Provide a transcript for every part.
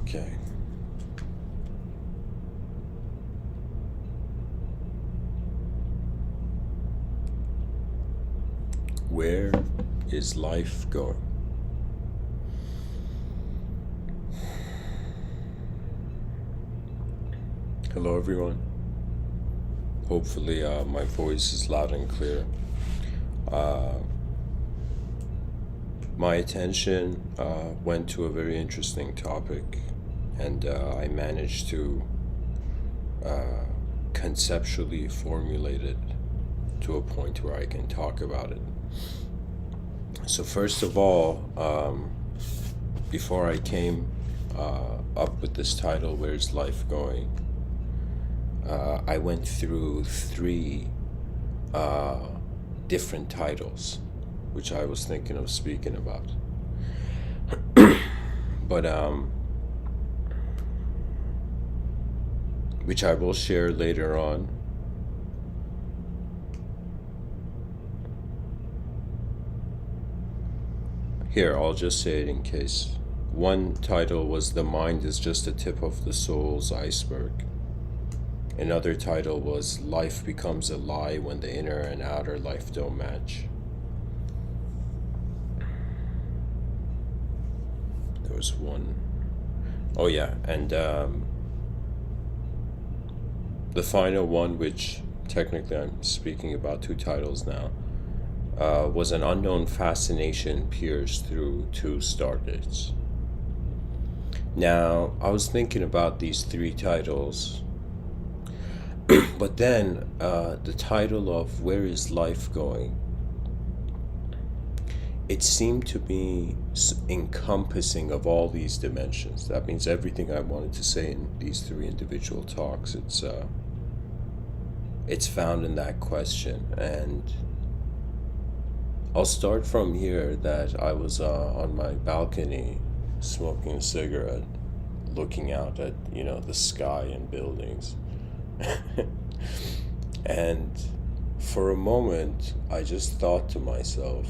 Okay. Where is life going? Hello, everyone. Hopefully, my voice is loud and clear. My attention went to a very interesting topic, and I managed to conceptually formulate it to a point where I can talk about it. So, first of all, before I came up with this title, Where's Life Going? I went through three different titles, which I was thinking of speaking about. But which I will share later on. Here, I'll just say it in case. One title was The Mind is Just the Tip of the Soul's Iceberg. Another title was Life Becomes a Lie When the Inner and Outer Life Don't Match. There was one. Oh yeah, and the final one, which technically I'm speaking about two titles now, was An Unknown Fascination Peers Through Two Stargates. Now, I was thinking about these three titles, but then the title of Where is Life Going? It seemed to be encompassing of all these dimensions. That means everything I wanted to say in these three individual talks, it's found in that question. And I'll start from here, that I was on my balcony smoking a cigarette, looking out at, the sky and buildings. And for a moment, I just thought to myself,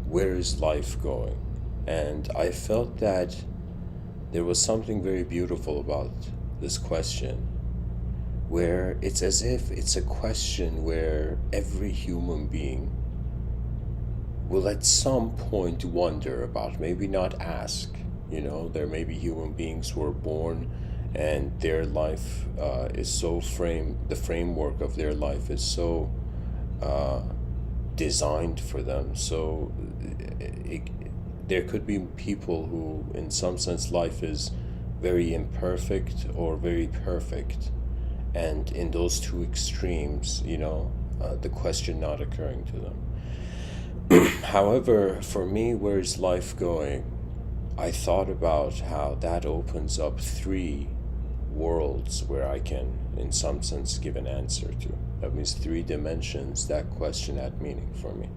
where is life going? And I felt that there was something very beautiful about this question, where it's as if it's a question where every human being will at some point wonder about, maybe not ask. There may be human beings who are born and their life is so the framework of their life is so designed for them. So there could be people who, in some sense, life is very imperfect or very perfect. And in those two extremes, the question not occurring to them. However, for me, where's life going? I thought about how that opens up three worlds where I can, in some sense, give an answer to. That means three dimensions that question had meaning for me.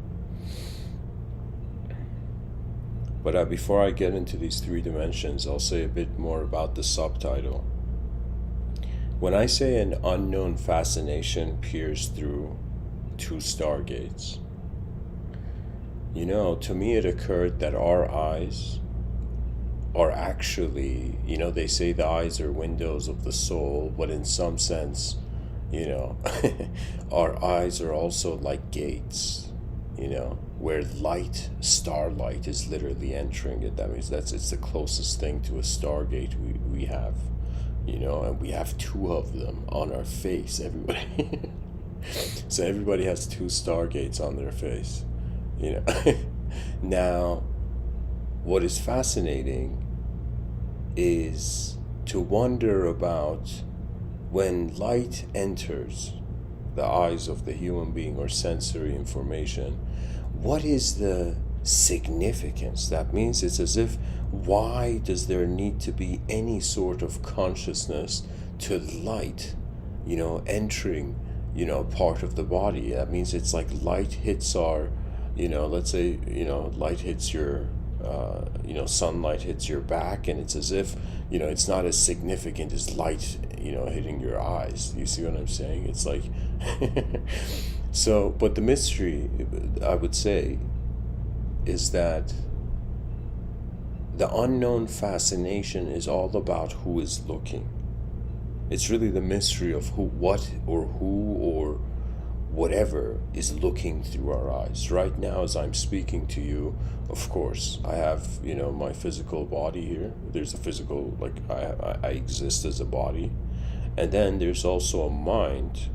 But before I get into these three dimensions, I'll say a bit more about the subtitle. When I say an unknown fascination peers through two stargates, to me it occurred that our eyes are actually, they say the eyes are windows of the soul, but in some sense, our eyes are also like gates, where starlight is literally entering it. That means it's the closest thing to a stargate we have, and we have two of them on our face, everybody. So everybody has two stargates on their face, Now, what is fascinating is to wonder about when light enters the eyes of the human being or sensory information, what is the significance? That means it's as if, why does there need to be any sort of consciousness to light, entering, part of the body? That means it's like light hits our, let's say, light hits your, sunlight hits your back, and it's as if, it's not as significant as light, hitting your eyes. You see what I'm saying? It's like, so, but the mystery, I would say, is that the unknown fascination is all about who is looking. It's really the mystery of who or whatever is looking through our eyes. Right now, as I'm speaking to you, of course, I have, my physical body here. There's a physical, like, I exist as a body. And then there's also a mind,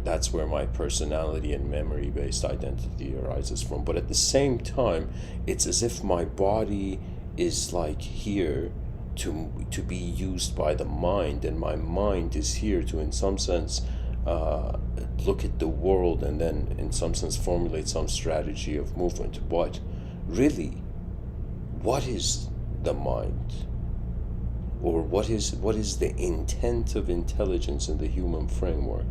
that's where my personality and memory-based identity arises from. But at the same time, it's as if my body is like here to be used by the mind, and my mind is here to, in some sense, look at the world and then, in some sense, formulate some strategy of movement. But really, what is the mind? Or what is the intent of intelligence in the human framework?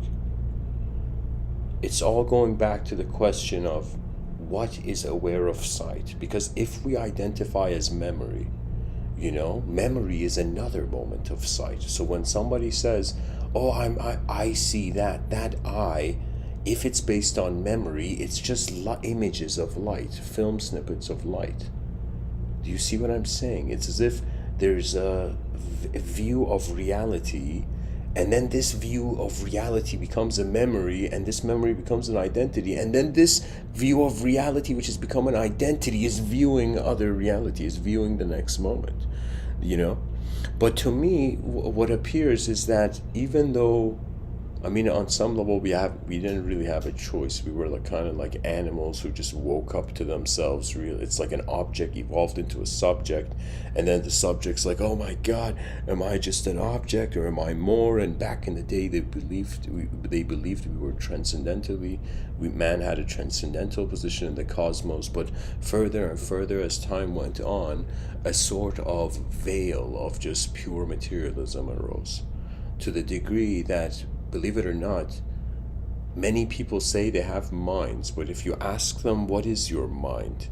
It's all going back to the question of what is aware of sight. Because if we identify as memory, memory is another moment of sight. So when somebody says, oh, I see that I, if it's based on memory, it's just images of light, film snippets of light. Do you see what I'm saying? It's as if there's a view of reality, and then this view of reality becomes a memory, and this memory becomes an identity, and then this view of reality, which has become an identity, is viewing other reality, is viewing the next moment, But to me, what appears is that even though, on some level, we didn't really have a choice. We were kind of like animals who just woke up to themselves. It's like an object evolved into a subject, and then the subject's like, oh my God, am I just an object, or am I more? And back in the day, they believed we were transcendentally. Man had a transcendental position in the cosmos, but further and further as time went on, a sort of veil of just pure materialism arose, to the degree that, believe it or not, many people say they have minds, but if you ask them, what is your mind,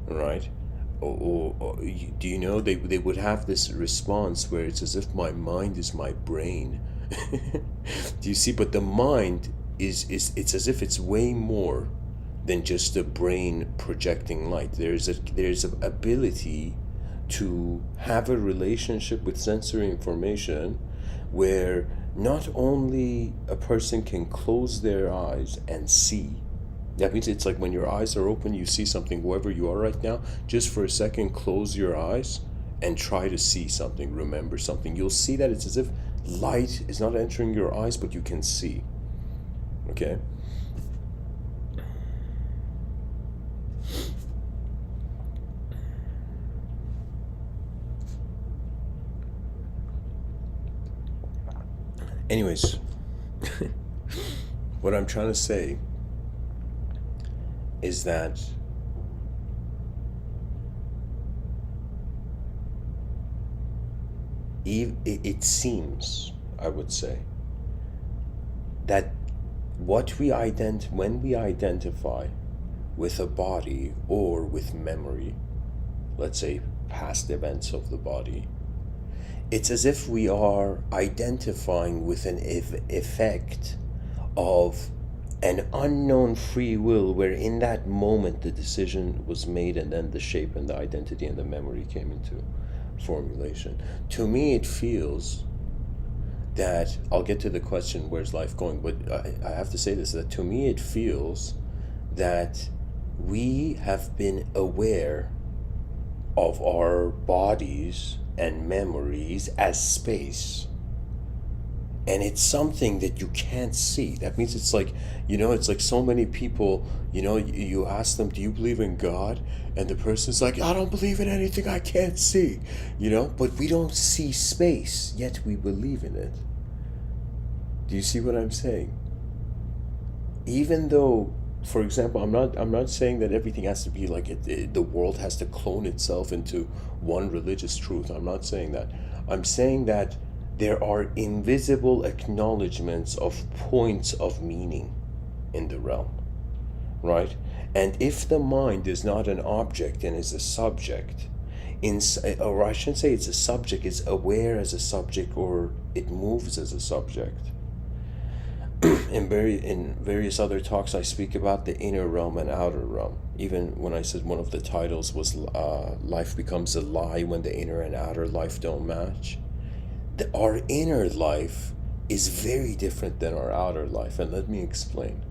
right? Or do you know, they would have this response where it's as if my mind is my brain. Do you see? But the mind it's as if it's way more than just a brain projecting light. There's an ability to have a relationship with sensory information where not only a person can close their eyes and see. That means it's like when your eyes are open, you see something, wherever you are right now, just for a second, close your eyes and try to see something, remember something. You'll see that it's as if light is not entering your eyes, but you can see. Okay? Anyways, what I'm trying to say is that it seems, I would say, that when we identify with a body or with memory, let's say past events of the body, it's as if we are identifying with an effect of an unknown free will, where in that moment the decision was made, and then the shape and the identity and the memory came into formulation. To me, it feels that, I'll get to the question, where's life going, but I have to say this, that to me it feels that we have been aware of our bodies and memories as space, and it's something that you can't see. That means it's like, it's like so many people, you ask them, do you believe in God? And the person's like, I don't believe in anything I can't see, but we don't see space, yet we believe in it. Do you see what I'm saying? Even though, for example, I'm not saying that everything has to be like the world has to clone itself into one religious truth. I'm not saying that. I'm saying that there are invisible acknowledgments of points of meaning in the realm, right? And if the mind is not an object and is a subject, or I shouldn't say it's a subject, it's aware as a subject, or it moves as a subject. in various other talks, I speak about the inner realm and outer realm. Even when I said one of the titles was life becomes a lie when the inner and outer life don't match. Our inner life is very different than our outer life, and let me explain.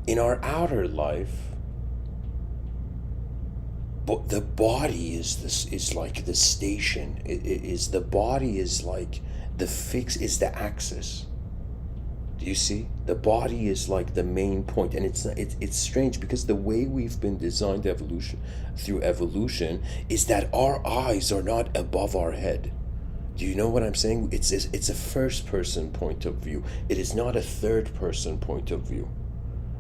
In our outer life, but the body is like the station. It is the body is like the fix is the axis. Do you see? The body is like the main point, and it's strange because the way we've been designed through evolution is that our eyes are not above our head. Do you know what I'm saying? It's a first person point of view. It is not a third person point of view.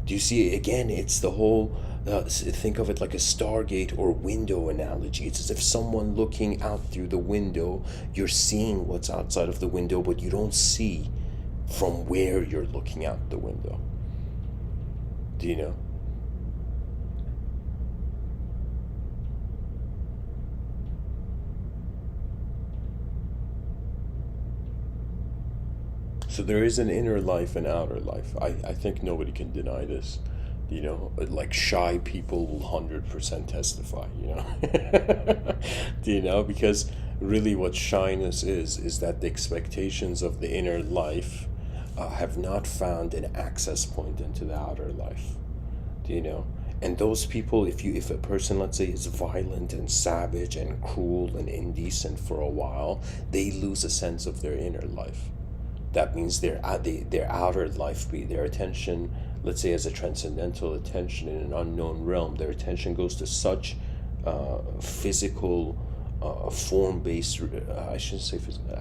Do you see? Again, it's the whole think of it like a Stargate or window analogy. It's as if someone looking out through the window, you're seeing what's outside of the window, but you don't see from where you're looking out the window. Do you know? So there is an inner life and outer life. I think nobody can deny this. You know, like shy people will 100% testify, you know. Do you know? Because really what shyness is that the expectations of the inner life have not found an access point into the outer life. Do you know? And those people, if a person, let's say, is violent and savage and cruel and indecent for a while, they lose a sense of their inner life. That means their outer life, their attention, let's say as a transcendental attention in an unknown realm, their attention goes to such physical, form-based, I shouldn't say physical,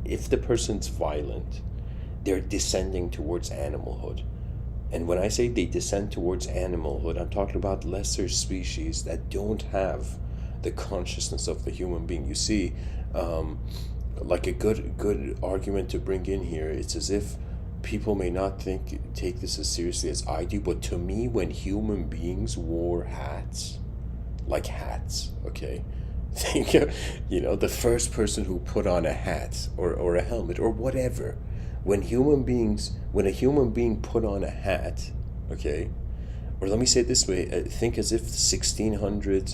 if the person's violent, they're descending towards animalhood. And when I say they descend towards animalhood, I'm talking about lesser species that don't have the consciousness of the human being. You see, like a good argument to bring in here, it's as if people may not take this as seriously as I do, but to me, when human beings wore hats, like hats, okay, think you know, the first person who put on a hat or a helmet or whatever, when a human being put on a hat, okay, or let me say it this way, think as if the 1600s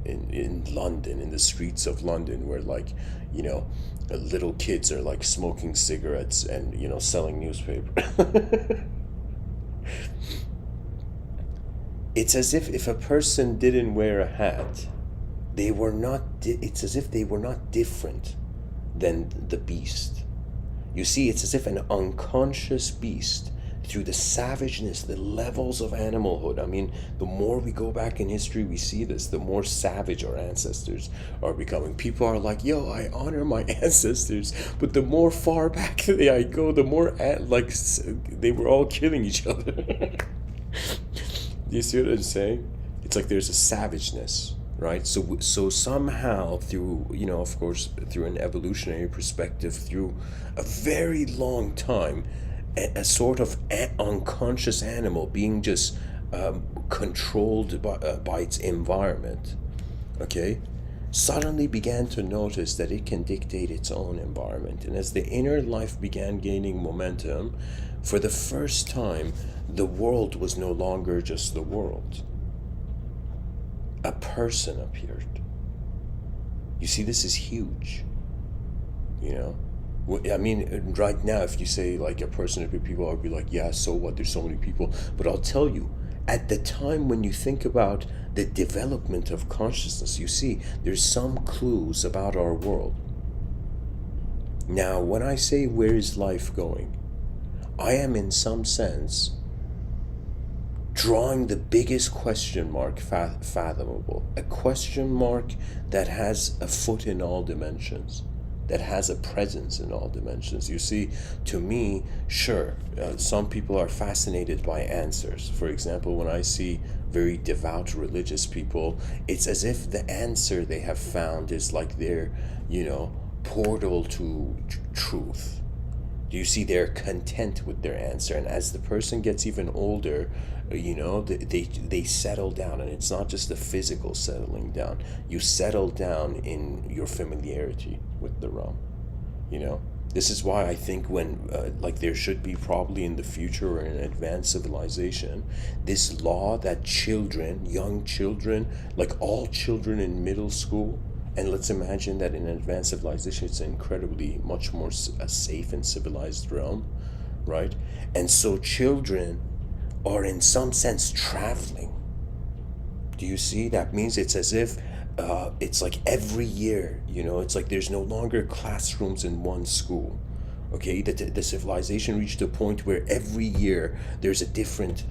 in London, in the streets of London, where, like, you know, little kids are like smoking cigarettes and, you know, selling newspaper. It's as if a person didn't wear a hat, they were not it's as if they were not different than the beast. You see, it's as if an unconscious beast, through the savageness, the levels of animalhood. I mean, the more we go back in history, we see this, the more savage our ancestors are becoming. People are like, yo, I honor my ancestors. But the more far back I go, the more, like, they were all killing each other. Do you see what I'm saying? It's like there's a savageness, right? So somehow, through, you know, of course, through an evolutionary perspective, through a very long time, a sort of unconscious animal being just controlled by its environment, okay, suddenly began to notice that it can dictate its own environment. And as the inner life began gaining momentum, for the first time, the world was no longer just the world. A person appeared. You see, this is huge, you know? I mean, right now, if you say like a person, people will be like, yeah, so what? There's so many people. But I'll tell you, at the time when you think about the development of consciousness, you see, there's some clues about our world. Now, when I say where is life going, I am in some sense drawing the biggest question mark fathomable. A question mark that has a foot in all dimensions, that has a presence in all dimensions. You see, to me, sure, some people are fascinated by answers. For example, when I see very devout religious people, it's as if the answer they have found is like their, you know, portal to truth. Do you see, they're content with their answer, and as the person gets even older, you know, they settle down, and it's not just the physical settling down. You settle down in your familiarity with the realm, you know. This is why I think when, like, there should be probably in the future or in advanced civilization, this law that children, young children, like all children in middle school, and let's imagine that in advanced civilization, it's an incredibly much more a safe and civilized realm, right? And so children are in some sense traveling. Do you see? That means it's as if it's like every year, it's like there's no longer classrooms in one school. Okay, the civilization reached a point where every year there's a different,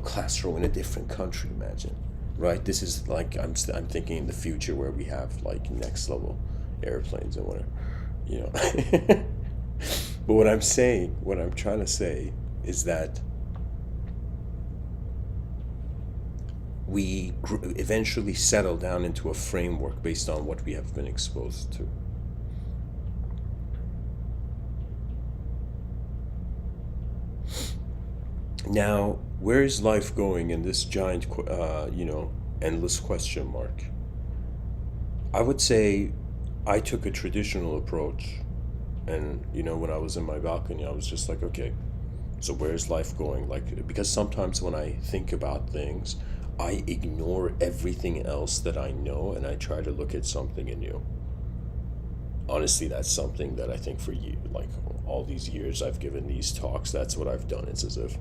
classroom in a different country. Imagine, right? This is like I'm thinking in the future where we have like next level airplanes and whatever, you know. But what I'm trying to say is that we eventually settle down into a framework based on what we have been exposed to. Now, where is life going in this giant, endless question mark? I would say I took a traditional approach, and when I was in my balcony, I was just like, okay, so where's life going? Like, because sometimes when I think about things, I ignore everything else that I know and I try to look at something new. Honestly, that's something that I think for you, like all these years I've given these talks, that's what I've done. It's as if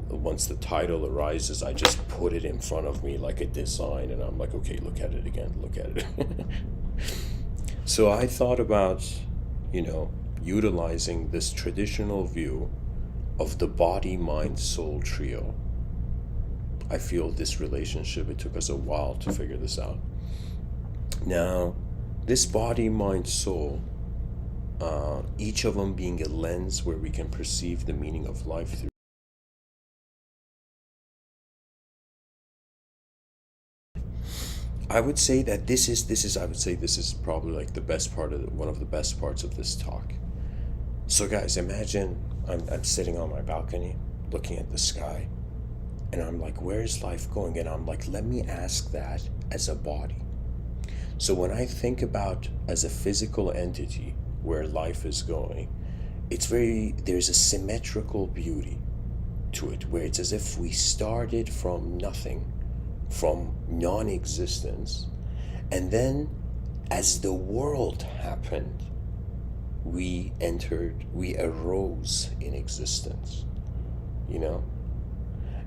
once the title arises, I just put it in front of me like a design, and I'm like, okay, look at it again, look at it. So I thought about, utilizing this traditional view of the body, mind, soul trio. I feel this relationship, it took us a while to figure this out. Now, this body, mind, soul, each of them being a lens where we can perceive the meaning of life through. I would say that this is probably like the best part of one of the best parts of this talk. So guys, imagine I'm sitting on my balcony looking at the sky, and I'm like, where is life going? And I'm like, let me ask that as a body. So when I think about as a physical entity where life is going, there's a symmetrical beauty to it, where it's as if we started from nothing, from non-existence, and then as the world happened, we arose in existence,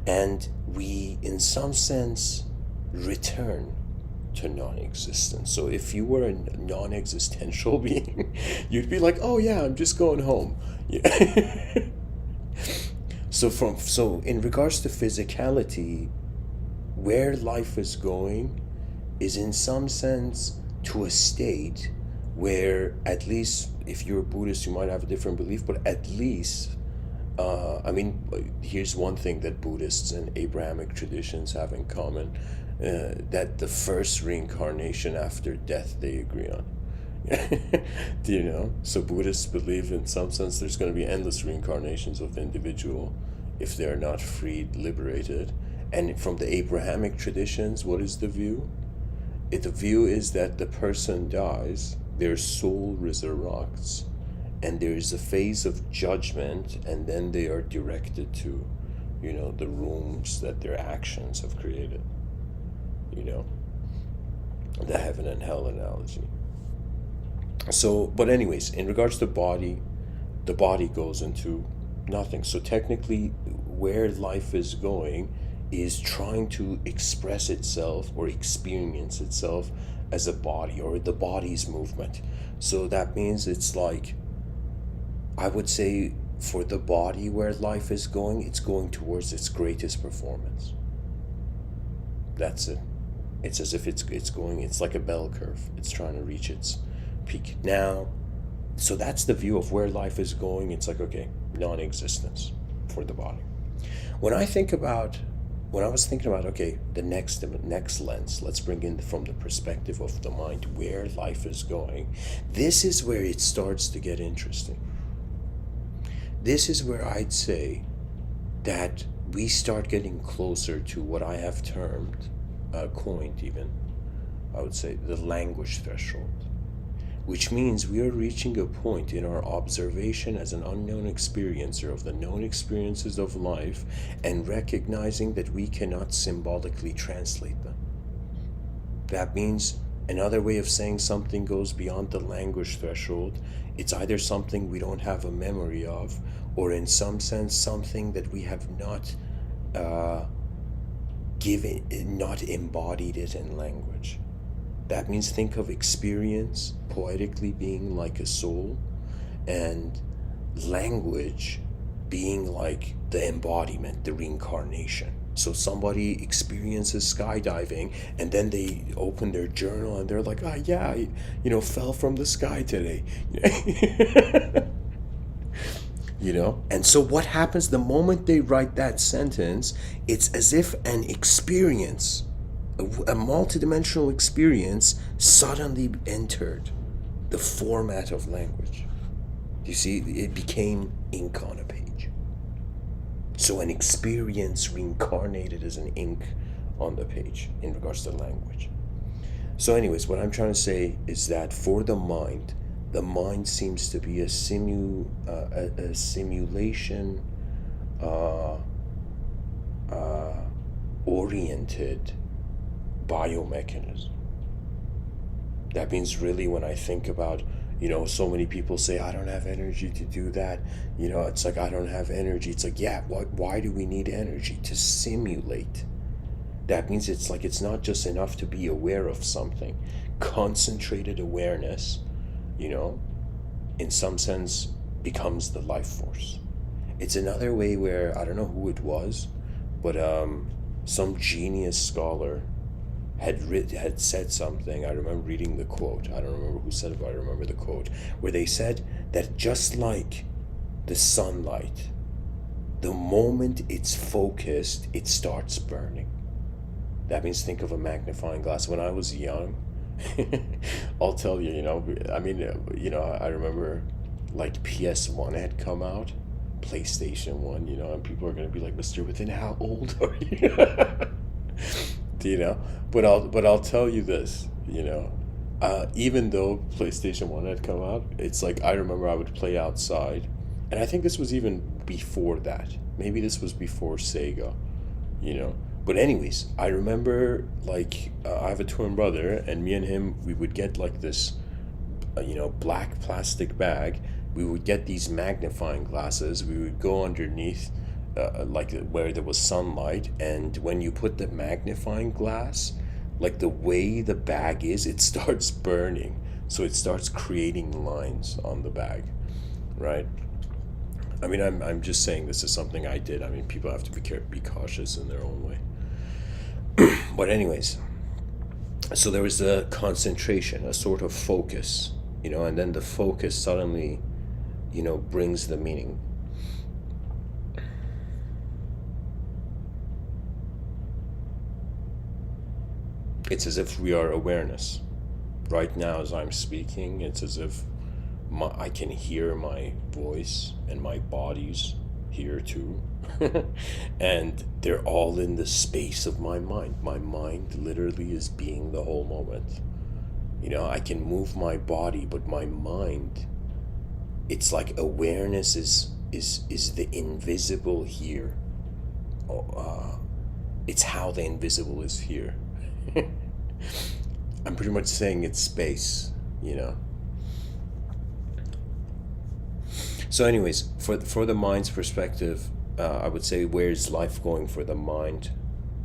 and we, in some sense, return to non-existence. So if you were a non-existential being, you'd be like, oh yeah, I'm just going home. Yeah. So in regards to physicality, where life is going is in some sense to a state where, at least if you're a Buddhist, you might have a different belief, but at least here's one thing that Buddhists and Abrahamic traditions have in common, that the first reincarnation after death they agree on. Do you know? So Buddhists believe in some sense there's going to be endless reincarnations of the individual if they're not freed, liberated. And from the Abrahamic traditions, what is the view? The view is that the person dies, their soul resurrects, and there is a phase of judgment, and then they are directed to, the rooms that their actions have created. The heaven and hell analogy. So, but anyways, in regards to body, the body goes into nothing. So technically, where life is going is trying to express itself or experience itself as a body, or the body's movement. So that means it's like, I would say for the body where life is going, it's going towards its greatest performance. That's it. It's as if it's like a bell curve. It's trying to reach its peak. Now, so that's the view of where life is going. It's like, okay, non-existence for the body. When I was thinking about, okay, the next lens, let's bring in from the perspective of the mind, where life is going. This is where it starts to get interesting. This is where I'd say that we start getting closer to what I have termed, coined even, I would say, the language threshold. which means we are reaching a point in our observation as an unknown experiencer of the known experiences of life and recognizing that we cannot symbolically translate them. That means another way of saying something goes beyond the language threshold. It's either something we don't have a memory of, or in some sense something that we have not not embodied it in language. That means think of experience poetically being like a soul, and language being like the embodiment, the reincarnation. So somebody experiences skydiving and then they open their journal and they're like, yeah, fell from the sky today. And so what happens the moment they write that sentence? It's as if an experience, a multidimensional experience, suddenly entered the format of language. You see, it became ink on a page. So an experience reincarnated as an ink on the page in regards to language. So anyways, what I'm trying to say is that for the mind seems to be a simulation oriented biomechanism. That means really when I think about, so many people say, I don't have energy to do that. It's like, I don't have energy. It's like, yeah, why do we need energy? To simulate. That means it's like, it's not just enough to be aware of something. Concentrated awareness, in some sense becomes the life force. It's another way where, I don't know who it was, but some genius scholar had said something. I remember reading the quote. I don't remember who said it, but I remember the quote, where they said that just like the sunlight, the moment it's focused, it starts burning. That means think of a magnifying glass. When I was young, I'll tell you, I remember like PS1 had come out, PlayStation 1, and people are going to be like, Mr. Within, how old are you? But I'll tell you this, even though PlayStation 1 had come out, it's like, I remember I would play outside, and I think this was even before that. Maybe this was before Sega, But anyways, I remember, like, I have a twin brother, and me and him, we would get like this, black plastic bag. We would get these magnifying glasses. We would go underneath, like where there was sunlight, and when you put the magnifying glass, like the way the bag is, it starts burning. So it starts creating lines on the bag, right? I mean, I'm just saying this is something I did. I mean, people have to be cautious in their own way. But anyways, so there was a concentration, a sort of focus, and then the focus suddenly, brings the meaning. It's as if we are awareness. Right now, as I'm speaking, it's as if I can hear my voice, and my body's here too. And they're all in the space of my mind. My mind literally is being the whole moment. I can move my body, but my mind, it's like awareness is the invisible here. It's how the invisible is here. I'm pretty much saying it's space, So anyways, for the mind's perspective, I would say, where's life going for the mind?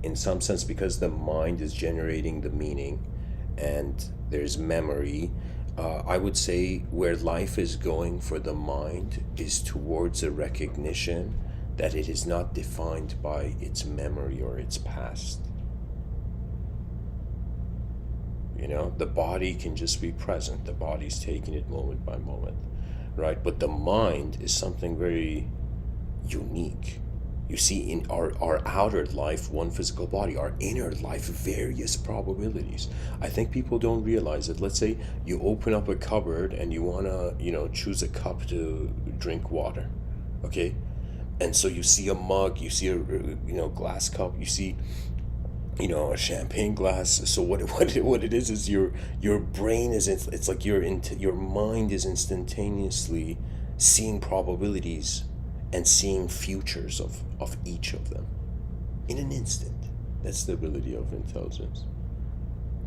In some sense, because the mind is generating the meaning and there's memory, I would say where life is going for the mind is towards a recognition that it is not defined by its memory or its past. The body can just be present. The body's taking it moment by moment, right? But the mind is something very unique. You see, in our outer life, one physical body, our inner life, various probabilities. I think people don't realize it. Let's say you open up a cupboard and you want to, choose a cup to drink water, okay? And so you see a mug, you see a, glass cup, you see a champagne glass. So what it is your brain is, it's like your mind is instantaneously seeing probabilities and seeing futures of each of them in an instant. That's the ability of intelligence.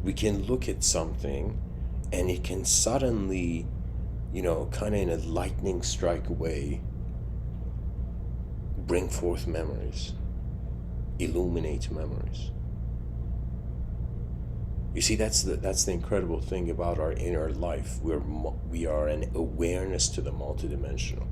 We can look at something and it can suddenly, kind of in a lightning strike way, bring forth memories, illuminate memories. You see, that's the incredible thing about our inner life. We are an awareness to the multidimensional.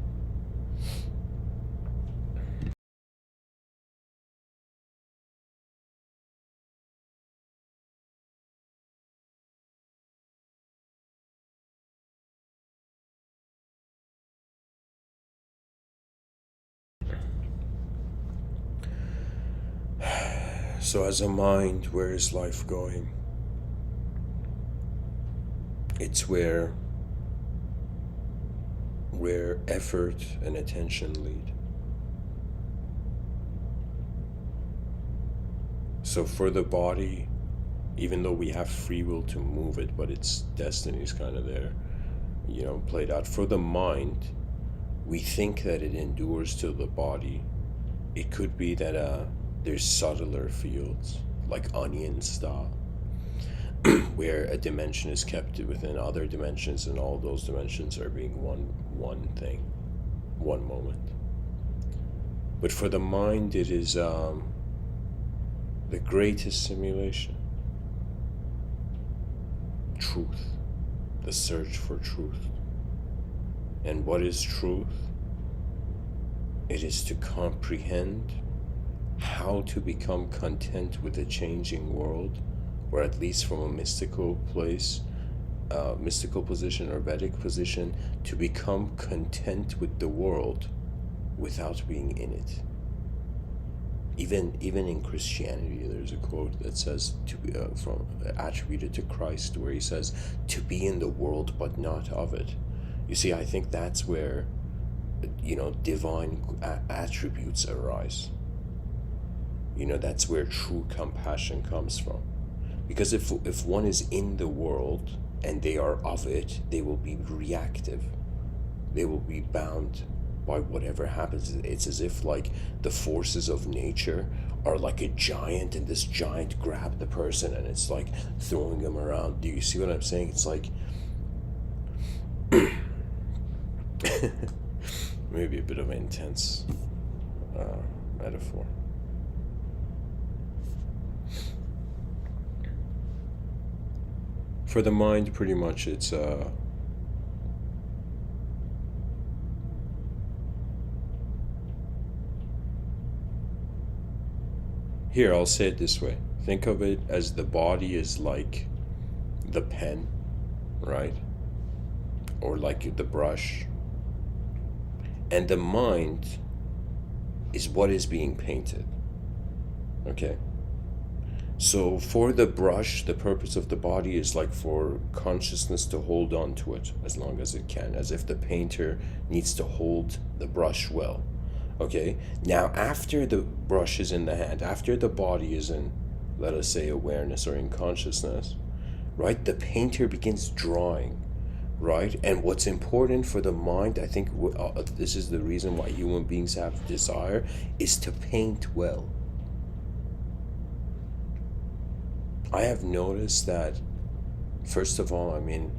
So as a mind, where is life going? It's where effort and attention lead. So for the body, even though we have free will to move it, but its destiny is kind of there, played out. For the mind, we think that it endures to the body. It could be that there's subtler fields, like onion style, where a dimension is kept within other dimensions, and all those dimensions are being one thing, one moment. But for the mind, it is the greatest simulation. Truth, the search for truth. And what is truth? It is to comprehend how to become content with a changing world, or at least from a mystical place, mystical position or Vedic position, to become content with the world without being in it. Even in Christianity, there's a quote that says to be from attributed to Christ, where he says, "To be in the world but not of it." You see, I think that's where divine attributes arise. That's where true compassion comes from. Because if one is in the world and they are of it, they will be reactive. They will be bound by whatever happens. It's as if like the forces of nature are like a giant, and this giant grabbed the person and it's like throwing them around. Do you see what I'm saying? It's like maybe a bit of an intense metaphor. For the mind, pretty much it's here, I'll say it this way. Think of it as the body is like the pen, right? Or like the brush. And the mind is what is being painted. Okay? So for the brush, the purpose of the body is like for consciousness to hold on to it as long as it can, as if the painter needs to hold the brush well. Okay? Now, after the brush is in the hand, after the body is in, let us say, awareness or in consciousness, right? The painter begins drawing, right? And what's important for the mind, I think this is the reason why human beings have desire, is to paint well. I have noticed that, first of all, I mean,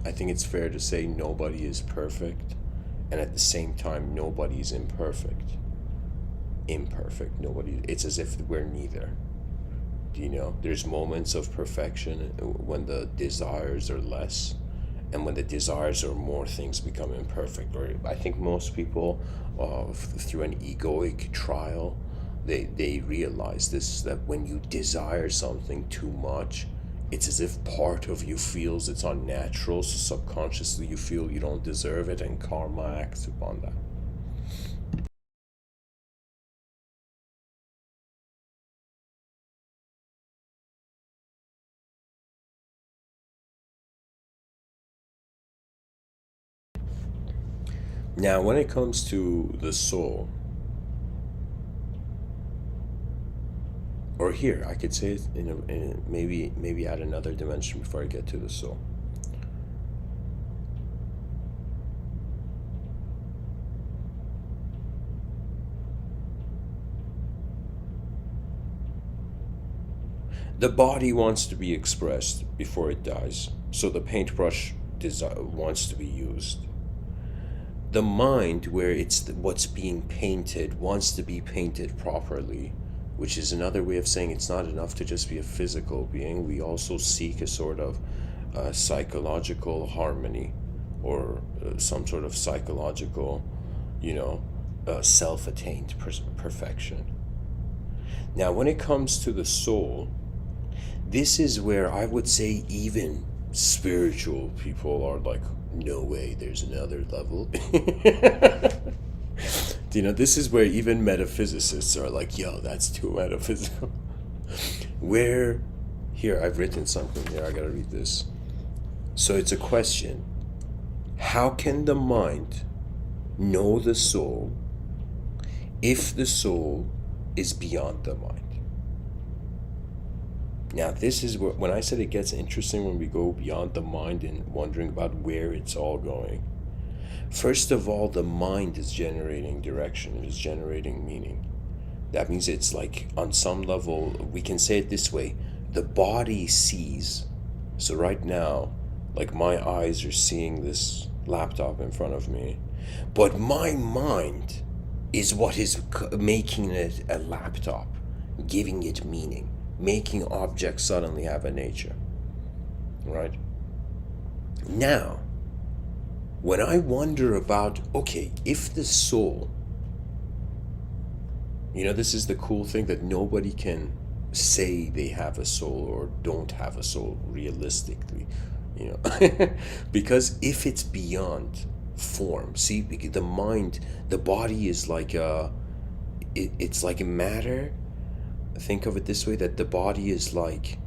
I think it's fair to say nobody is perfect, and at the same time, nobody is imperfect. Nobody, it's as if we're neither. There's moments of perfection when the desires are less, and when the desires are more, things become imperfect. Or I think most people, through an egoic trial, they realize this, that when you desire something too much, it's as if part of you feels it's unnatural, so subconsciously you feel you don't deserve it, and karma acts upon that. Now, when it comes to the soul, Or here, I could say it maybe add another dimension before I get to the soul. The body wants to be expressed before it dies, so the paintbrush wants to be used. The mind, where it's what's being painted, wants to be painted properly, which is another way of saying it's not enough to just be a physical being. We also seek a sort of psychological harmony, or some sort of psychological, self-attained perfection. Now, when it comes to the soul, this is where I would say even spiritual people are like, no way, there's another level. This is where even metaphysicists are like, yo, that's too metaphysical. Where, here, I've written something here, I gotta read this. So it's a question. How can the mind know the soul if the soul is beyond the mind? Now, this is where, when I said it gets interesting when we go beyond the mind and wondering about where it's all going. First of all, the mind is generating direction, it is generating meaning. That means it's like, on some level, we can say it this way, the body sees. So right now, like my eyes are seeing this laptop in front of me, but my mind is what is making it a laptop, giving it meaning, making objects suddenly have a nature, right? Now, when I wonder about, okay, if the soul, this is the cool thing, that nobody can say they have a soul or don't have a soul realistically, because if it's beyond form, see, the mind, the body is like it's like a matter. Think of it this way, that the body is like,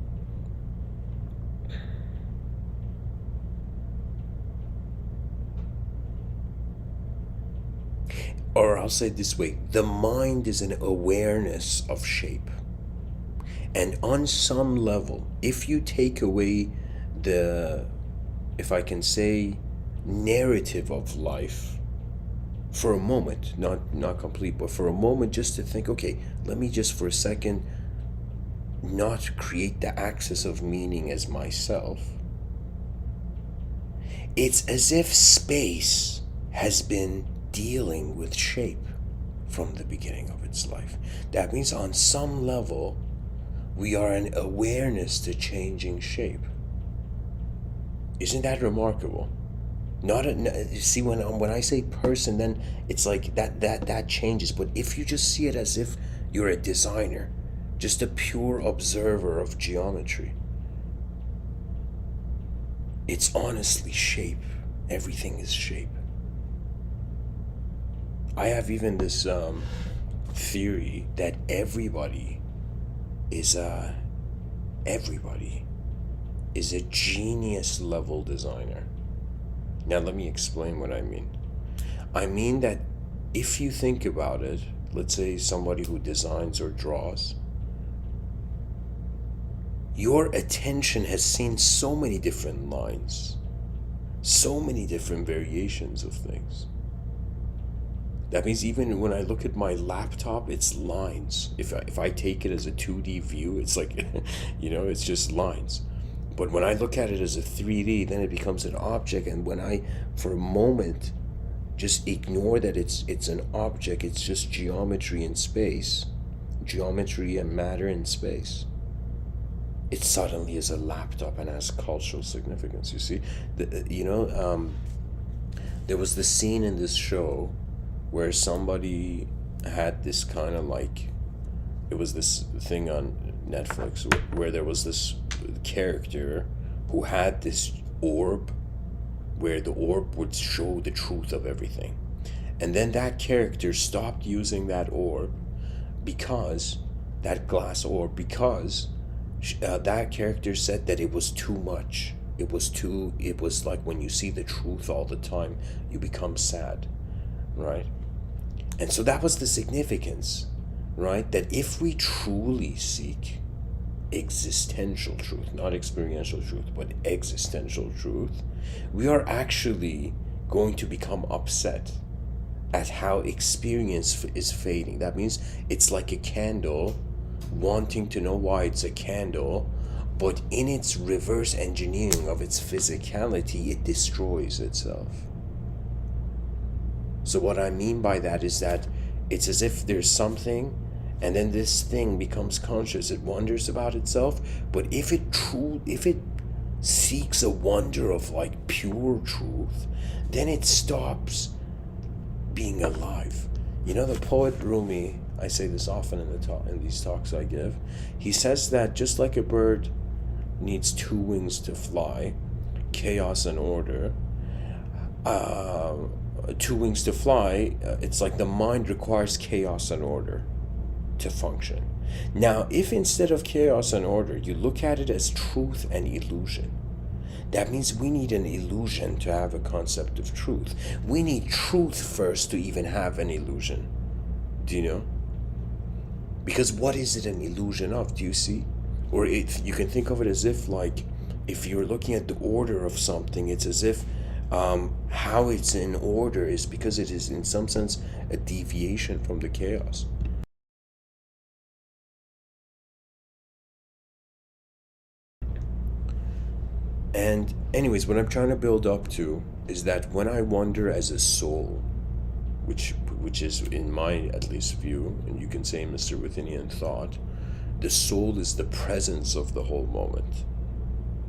or I'll say it this way, the mind is an awareness of shape. And on some level, if you take away if I can say, narrative of life, for a moment, not complete, but for a moment, just to think, okay, let me just for a second not create the axis of meaning as myself. It's as if space has been dealing with shape from the beginning of its life. That means on some level, we are an awareness to changing shape. Isn't that remarkable? See, when I say person, then it's like that changes. But if you just see it as if you're a designer, just a pure observer of geometry, it's honestly shape. Everything is shape. I have even this theory that everybody is a genius level designer. Now let me explain what I mean. I mean that if you think about it, let's say somebody who designs or draws, your attention has seen so many different lines, so many different variations of things. That means even when I look at my laptop, it's lines. If I take it as a 2D view, it's like, it's just lines. But when I look at it as a 3D, then it becomes an object. And when I, for a moment, just ignore that it's an object, it's just geometry in space, geometry and matter in space, it suddenly is a laptop and has cultural significance. You see, there was this scene in this show where somebody had this kind of like, it was this thing on Netflix where there was this character who had this orb, where the orb would show the truth of everything. And then that character stopped using that orb, because that glass orb, because that character said that it was too much. It was like when you see the truth all the time, you become sad, right? And so that was the significance. right? That if we truly seek existential truth, not experiential truth, but existential truth, we are actually going to become upset at how experience is fading. That means it's like a candle wanting to know why it's a candle, but in its reverse engineering of its physicality, it destroys itself. So what I mean by that is that it's as if there's something, and then this thing becomes conscious. It wonders about itself, but if it seeks a wonder of like pure truth, then it stops being alive. You know, the poet Rumi, I say this often in these talks I give. He says that just like a bird needs two wings to fly, chaos and order. Two wings to fly. It's like the mind requires chaos and order to function. Now, if instead of chaos and order, you look at it as truth and illusion, that means we need an illusion to have a concept of truth. We need truth first to even have an illusion. Do you know? Because what is it an illusion of? Do you see? Or you can think of it as if, like, if you're looking at the order of something, it's as if how it's in order is because it is in some sense a deviation from the chaos. And anyways, what I'm trying to build up to is that when I wonder as a soul, which is in my at least view, and you can say Mr.Withinian thought, the soul is the presence of the whole moment.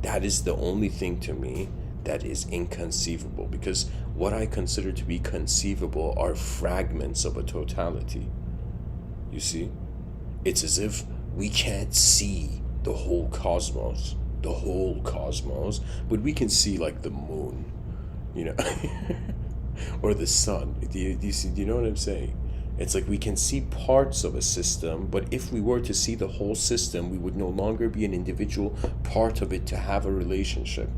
That is the only thing to me that is inconceivable, because what I consider to be conceivable are fragments of a totality. You see? It's as if we can't see the whole cosmos, but we can see like the moon, you know, or the sun. Do you know what I'm saying? It's like we can see parts of a system, but if we were to see the whole system, we would no longer be an individual part of it to have a relationship.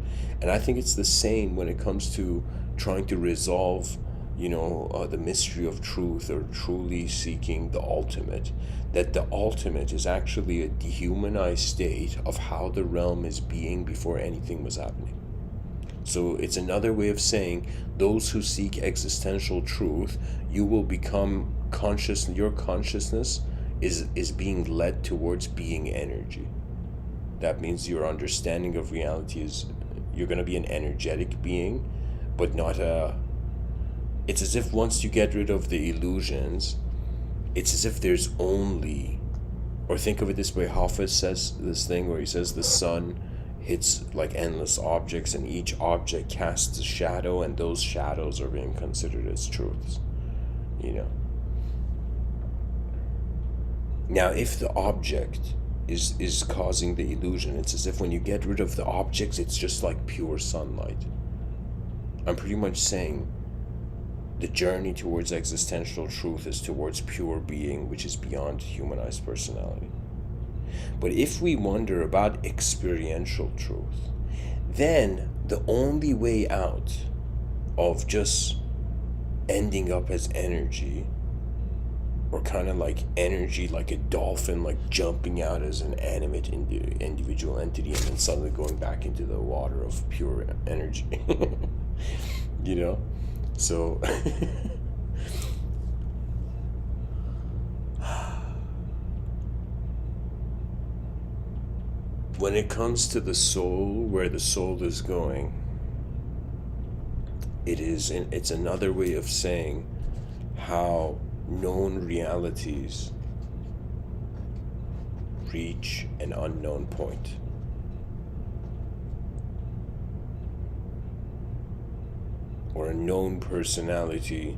And I think it's the same when it comes to trying to resolve, the mystery of truth, or truly seeking the ultimate. That the ultimate is actually a dehumanized state of how the realm is being before anything was happening. So it's another way of saying those who seek existential truth, you will become conscious. Your consciousness is being led towards being energy. That means your understanding of reality is you're going to be an energetic being, but not a. It's as if once you get rid of the illusions, it's as if there's only, or think of it this way, Hafiz says this thing where he says the sun hits like endless objects, and each object casts a shadow, and those shadows are being considered as truths. Now, if the object is causing the illusion, it's as if when you get rid of the objects, it's just like pure sunlight. I'm pretty much saying the journey towards existential truth is towards pure being, which is beyond humanized personality. But if we wonder about experiential truth, then the only way out of just ending up as energy, or kind of like energy, like a dolphin, like jumping out as an animate individual entity and then suddenly going back into the water of pure energy. So when it comes to the soul, where the soul is going, it's another way of saying how known realities reach an unknown point. Or a known personality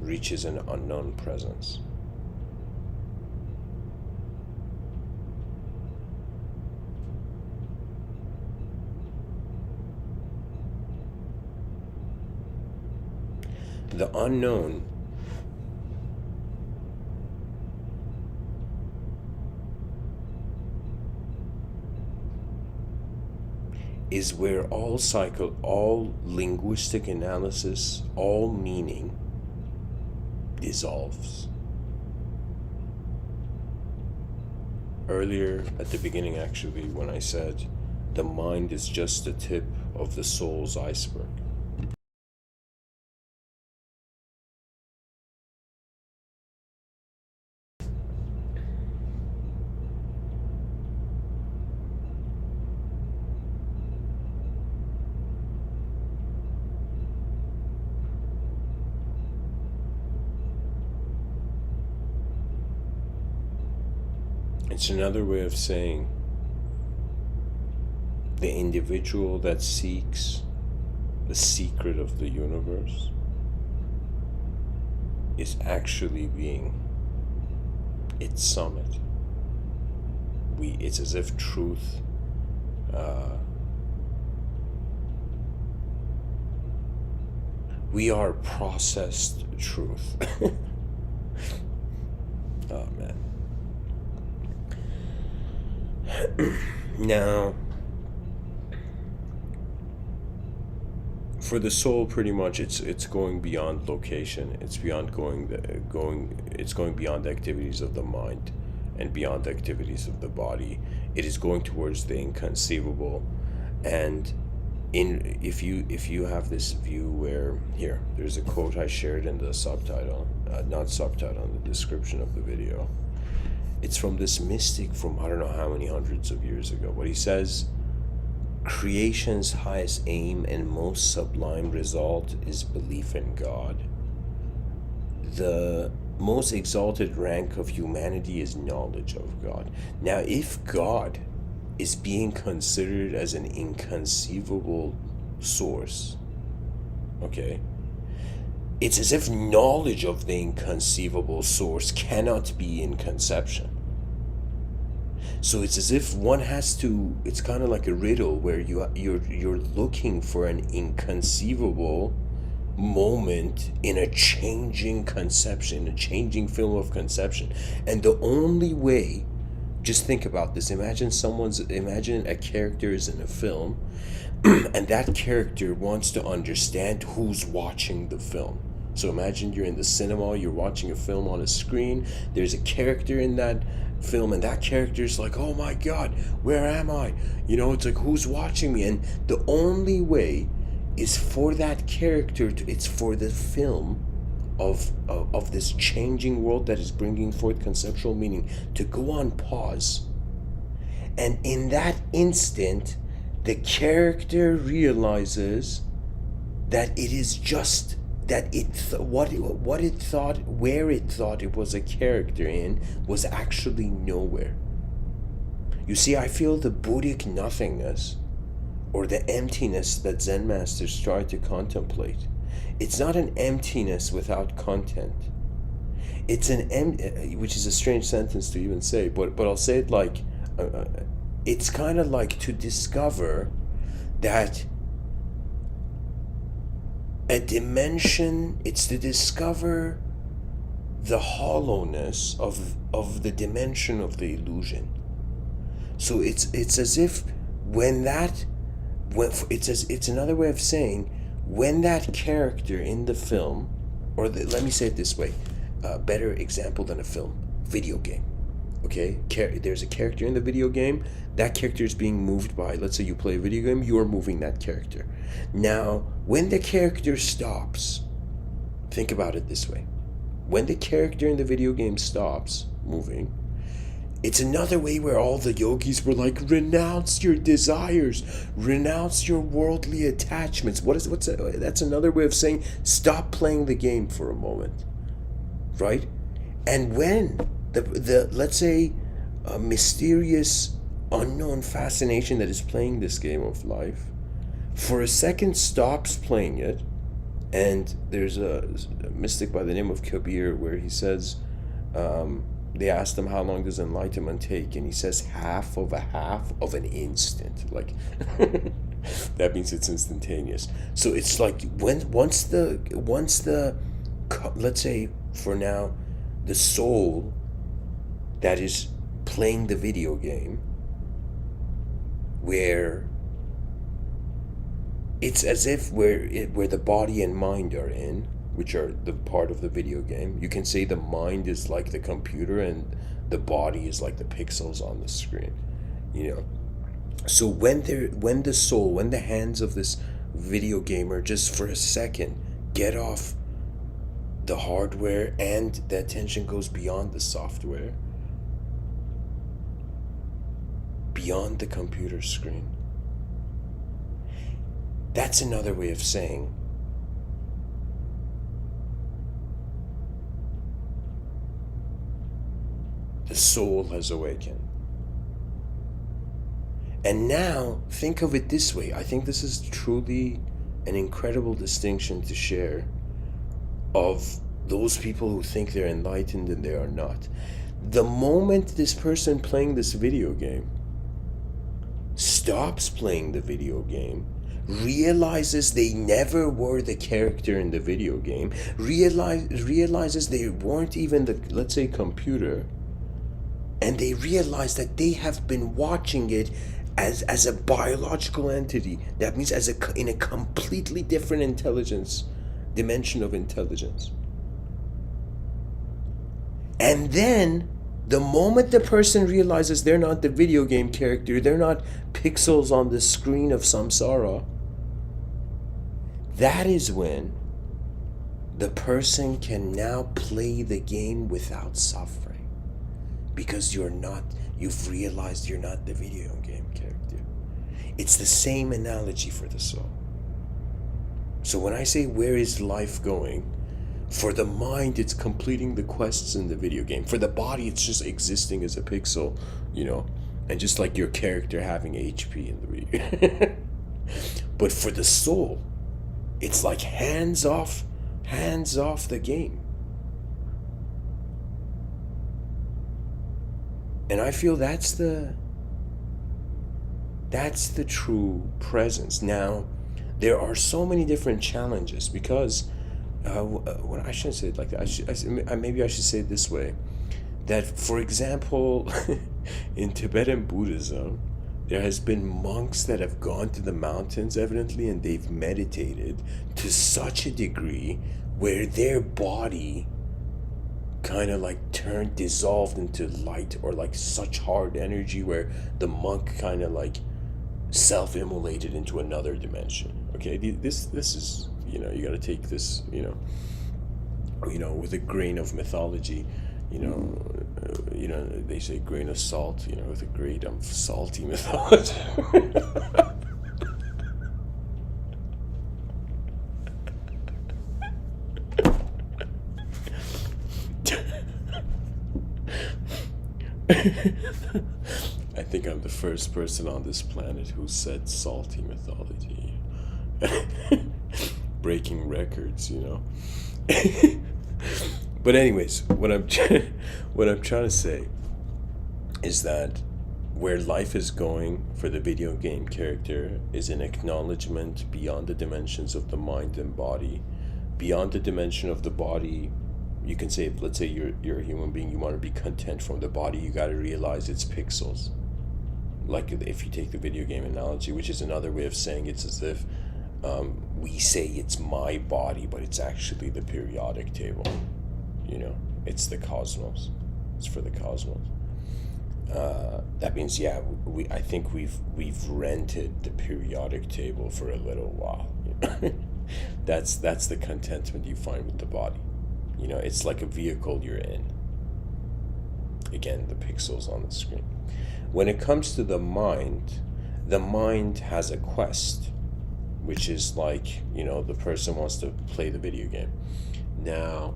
reaches an unknown presence. The unknown is where all linguistic analysis, all meaning dissolves. earlier at the beginning, actually, when I said the mind is just the tip of the soul's iceberg. It's another way of saying the individual that seeks the secret of the universe is actually being its summit. It's as if truth we are processed truth. Oh man. Now, for the soul, pretty much it's going beyond location. It's beyond it's going beyond the activities of the mind and beyond the activities of the body. It is going towards the inconceivable. And if you have this view where, here, there's a quote I shared in the subtitle, not subtitle, in the description of the video. It's from this mystic from I don't know how many hundreds of years ago. What he says, creation's highest aim and most sublime result is belief in God. The most exalted rank of humanity is knowledge of God. Now, if God is being considered as an inconceivable source, okay, it's as if knowledge of the inconceivable source cannot be in conception. So it's as if one has to, it's kind of like a riddle where you're looking for an inconceivable moment in a changing conception, a changing film of conception. And the only way, just think about this, imagine a character is in a film and that character wants to understand who's watching the film. So imagine you're in the cinema, you're watching a film on a screen, there's a character in that film, and that character is like, oh my god, where am I? You know, it's like, who's watching me? And the only way is for that character to, it's for the film of this changing world that is bringing forth conceptual meaning to go on pause. And in that instant, the character realizes that it is just that what it thought, where it thought it was a character in, was actually nowhere. You see, I feel the Buddhic nothingness, or the emptiness that Zen masters try to contemplate. It's not an emptiness without content. It's which is a strange sentence to even say, but I'll say it like, it's kind of like to discover that a dimension, it's to discover the hollowness of the dimension of the illusion. So it's as if it's another way of saying, when that character in the film, or let me say it this way, better example than a film, video game. Okay, there's a character in the video game. That character is being moved by, let's say you play a video game, you're moving that character. Now, when the character stops, think about it this way. When the character in the video game stops moving, it's another way where all the yogis were like, renounce your desires, renounce your worldly attachments. That's another way of saying, stop playing the game for a moment, right? And when the let's say a mysterious unknown fascination that is playing this game of life for a second stops playing it, and there's a mystic by the name of Kabir where he says, they asked him, how long does enlightenment take? And he says, half of an instant. Like, that means it's instantaneous. So it's like, once the let's say for now, the soul that is playing the video game, where it's as if where the body and mind are in, which are the part of the video game. You can say the mind is like the computer and The body is like the pixels on the screen, you know. So when the soul, when the hands of this video gamer just for a second get off the hardware and the attention goes beyond the software, beyond the computer screen, that's another way of saying the soul has awakened. And now, think of it this way. I think this is truly an incredible distinction to share of those people who think they're enlightened and they are not. The moment this person playing this video game stops playing the video game, realizes they never were the character in the video game, realizes they weren't even the, let's say, computer, and they realize that they have been watching it as a biological entity. That means in a completely different intelligence, dimension of intelligence. And then the moment the person realizes they're not the video game character, they're not pixels on the screen of samsara, that is when the person can now play the game without suffering. Because you've realized you're not the video game character. It's the same analogy for the soul. So when I say where is life going, for the mind it's completing the quests in the video game. For the body it's just existing as a pixel, you know, and just like your character having HP in the video. But for the soul, it's like hands off the game. And I feel that's the true presence. Now, there are so many different challenges because, when I shouldn't say it like that. Maybe I should say it this way. That, for example, in Tibetan Buddhism, there has been monks that have gone to the mountains, evidently, and they've meditated to such a degree where their body kind of like dissolved into light, or like such hard energy where the monk kind of like self-immolated into another dimension. Okay, this is, you know, you got to take this, you know, with a grain of mythology. You know, they say grain of salt, you know, with a grain of salty mythology. I think I'm the first person on this planet who said salty mythology. Breaking records, you know. But anyways, what I'm trying to say is that where life is going for the video game character is an acknowledgement beyond the dimensions of the mind and body, beyond the dimension of the body. You can say, let's say you're a human being, you want to be content from the body, you got to realize it's pixels. Like if you take the video game analogy, which is another way of saying it's as if we say it's my body, but it's actually the periodic table. You know, it's the cosmos. It's for the cosmos. That means, yeah, I think we've rented the periodic table for a little while. That's the contentment you find with the body. You know, it's like a vehicle you're in. Again, the pixels on the screen. When it comes to the mind has a quest, which is like, you know, the person wants to play the video game. Now,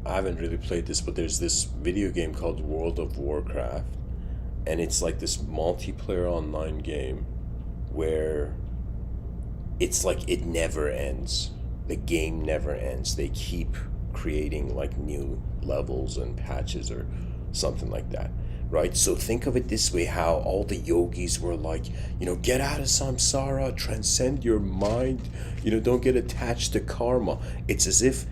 I haven't really played this, but there's this video game called World of Warcraft, and it's like this multiplayer online game where it's like it never ends. The game never ends. They keep creating like new levels and patches or something like that, right? So think of it this way, how all the yogis were like, you know, get out of samsara, transcend your mind, you know, don't get attached to karma. It's as if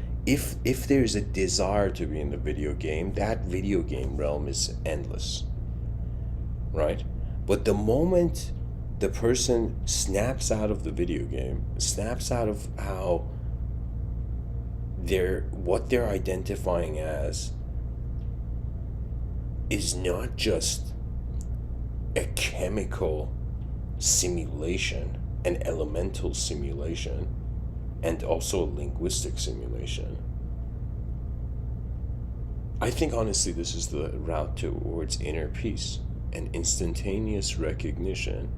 there's a desire to be in the video game, that video game realm is endless, right? But the moment the person snaps out of the video game, snaps out of how what they're identifying as is not just a chemical simulation, an elemental simulation, and also a linguistic simulation. I think honestly this is the route towards inner peace, an instantaneous recognition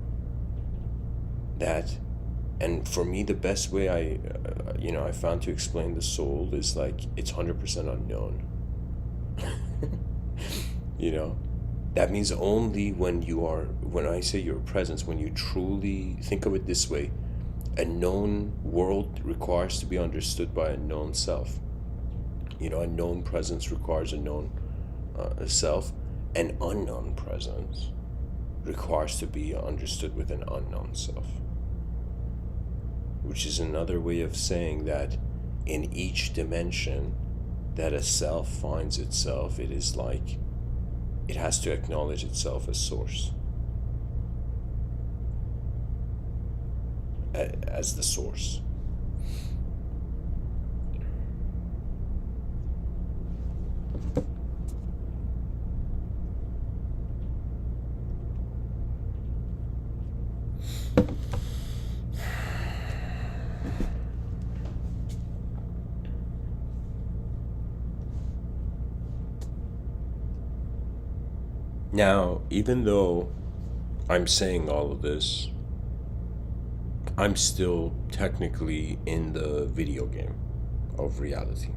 that, and for me the best way I found to explain the soul is like it's 100% unknown. You know, that means only when I say your presence, when you truly think of it this way, a known world requires to be understood by a known self. You know, a known presence requires a known self. An unknown presence requires to be understood with an unknown self. Which is another way of saying that in each dimension that a self finds itself, it is like it has to acknowledge itself as source, as the source. Now, even though I'm saying all of this, I'm still technically in the video game of reality.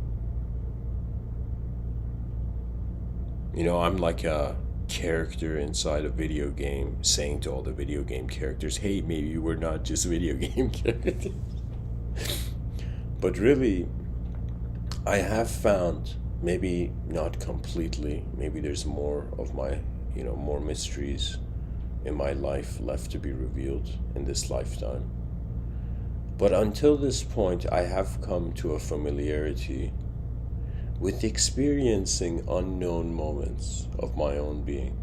You know, I'm like a character inside a video game saying to all the video game characters, hey, maybe we're not just video game characters. But really, I have found, maybe not completely, maybe there's more of my, more mysteries in my life left to be revealed in this lifetime. But until this point, I have come to a familiarity with experiencing unknown moments of my own being.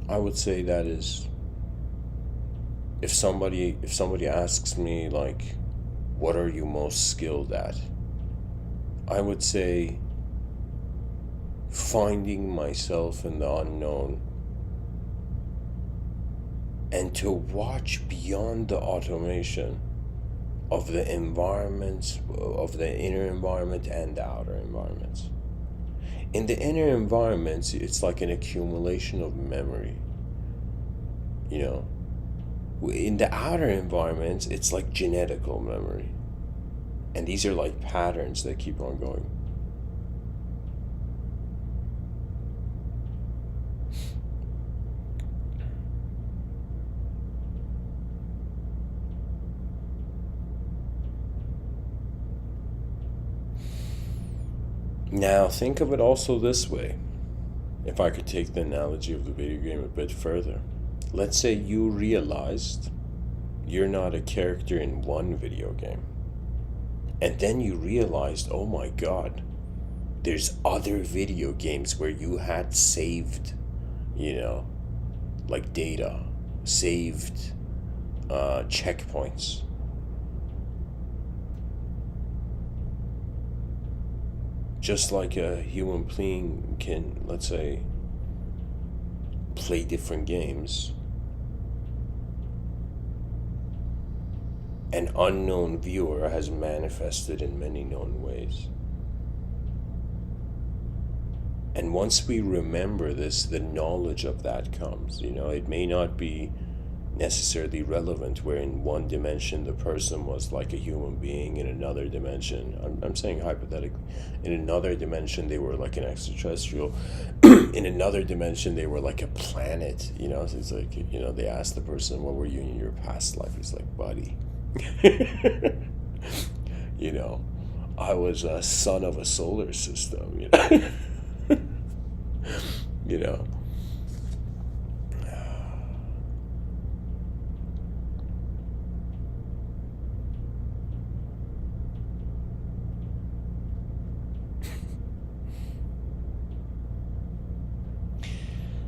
I would say that is, if somebody asks me like, what are you most skilled at? I would say finding myself in the unknown and to watch beyond the automation of the environments, of the inner environment and the outer environments. In the inner environments, it's like an accumulation of memory. In the outer environments, it's like genetical memory. And these are like patterns that keep on going. Now, think of it also this way. If I could take the analogy of the video game a bit further. Let's say you realized you're not a character in one video game. And then you realized, oh my god, there's other video games where you had saved, like data, saved checkpoints. Just like a human being can, let's say, play different games, an unknown viewer has manifested in many known ways. And once we remember this, the knowledge of that comes. It may not be necessarily relevant where in one dimension the person was like a human being, in another dimension, I'm saying hypothetically, in another dimension they were like an extraterrestrial, in another dimension they were like a planet, so it's like, they asked the person, what were you in your past life? He's like, buddy, I was a son of a solar system,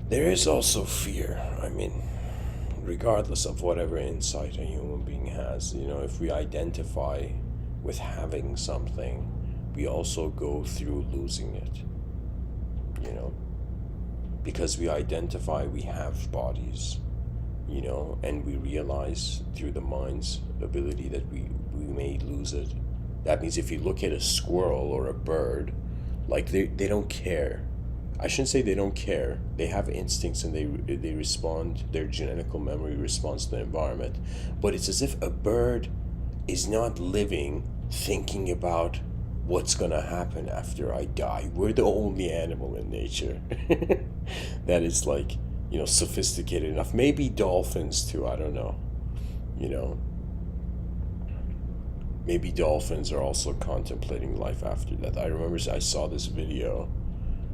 There is also fear. Regardless of whatever insight a human being has, if we identify with having something, we also go through losing it, because we identify we have bodies, and we realize through the mind's ability that we may lose it. That means if you look at a squirrel or a bird, like they don't care. I shouldn't say they don't care. They have instincts and they respond. Their genetical memory responds to the environment. But it's as if a bird is not living thinking about what's gonna happen after I die. We're the only animal in nature that is like, sophisticated enough. Maybe dolphins too. I don't know. Maybe dolphins are also contemplating life after death. I remember I saw this video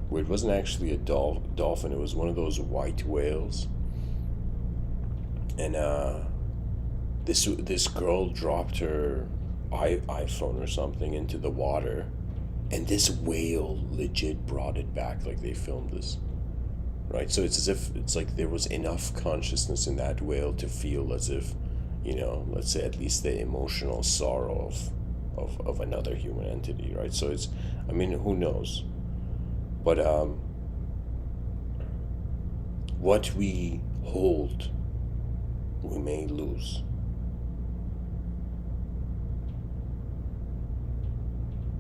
where it wasn't actually a dolphin, it was one of those white whales. And this girl dropped her iPhone or something into the water, and this whale legit brought it back. Like, they filmed this, right? So it's as if it's like there was enough consciousness in that whale to feel as if, let's say at least the emotional sorrow of another human entity, right? So it's, I mean, who knows? But what we hold, we may lose.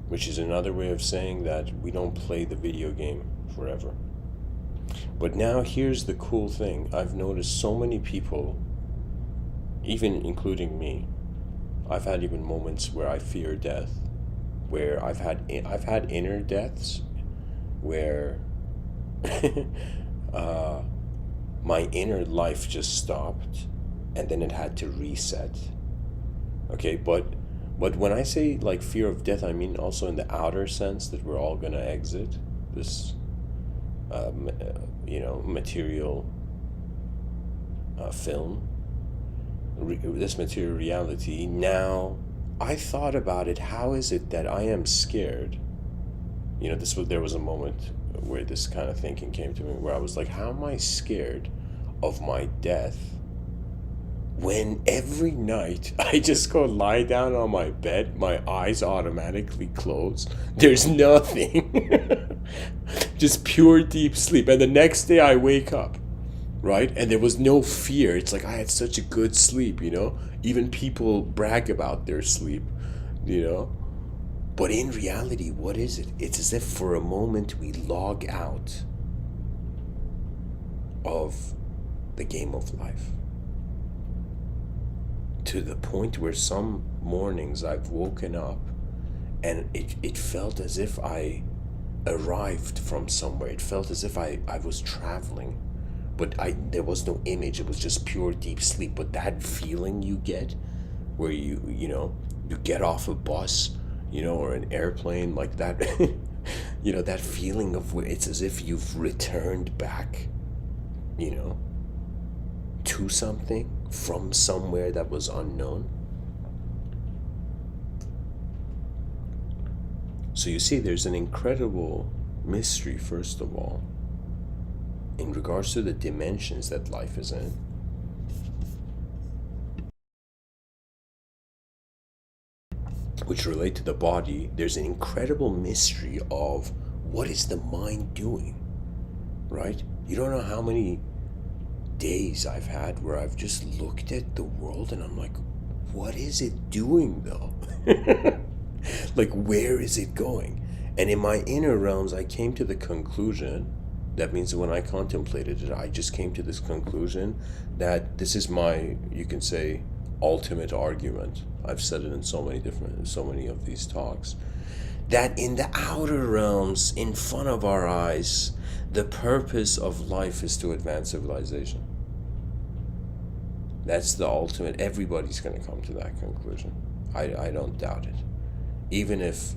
Which is another way of saying that we don't play the video game forever. But now here's the cool thing. I've noticed so many people, even including me, I've had even moments where I fear death, where I've had inner deaths, where my inner life just stopped, and then it had to reset. Okay, but when I say like fear of death, I mean also in the outer sense that we're all gonna exit this, material film, this material reality. Now, I thought about it. How is it that I am scared? There was a moment where this kind of thinking came to me, where I was like, how am I scared of my death when every night I just go lie down on my bed, my eyes automatically close, there's nothing, just pure deep sleep, and the next day I wake up, right, and there was no fear. It's like I had such a good sleep. Even people brag about their sleep, but in reality, what is it? It's as if for a moment we log out of the game of life, to the point where some mornings I've woken up and it felt as if I arrived from somewhere. It felt as if I was traveling, but there was no image. It was just pure deep sleep. But that feeling you get where you get off a bus, or an airplane, like that, that feeling of where it's as if you've returned back, to something from somewhere that was unknown. So you see, there's an incredible mystery, first of all, in regards to the dimensions that life is in. Which relate to the body. There's an incredible mystery of what is the mind doing, right? You don't know how many days I've had where I've just looked at the world and I'm like, what is it doing though? Like, where is it going? And in my inner realms, I came to the conclusion, that means when I contemplated it, I just came to this conclusion that this is my, you can say, ultimate argument. I've said it in so many of these talks, that in the outer realms, in front of our eyes, the purpose of life is to advance civilization. That's the ultimate. Everybody's going to come to that conclusion. I don't doubt it. Even if,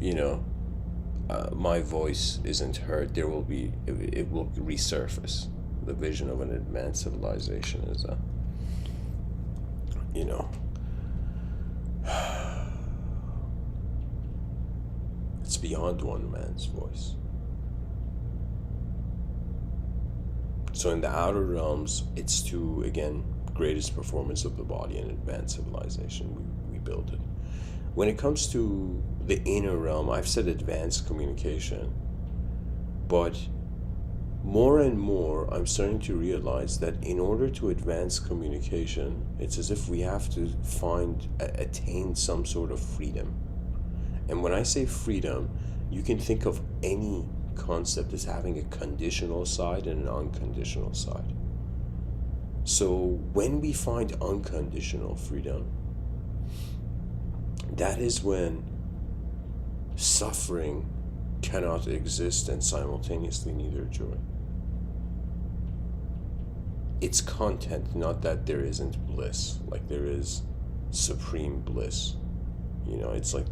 my voice isn't heard, it will resurface. The vision of an advanced civilization is it's beyond one man's voice. So in the outer realms, it's to, again, greatest performance of the body and advanced civilization. We build it. When it comes to the inner realm, I've said advanced communication, but more and more I'm starting to realize that in order to advance communication, it's as if we have to attain some sort of freedom. And when I say freedom, you can think of any concept as having a conditional side and an unconditional side. So when we find unconditional freedom, that is when suffering cannot exist and simultaneously neither joy. It's content, not that there isn't bliss, like there is supreme bliss. It's like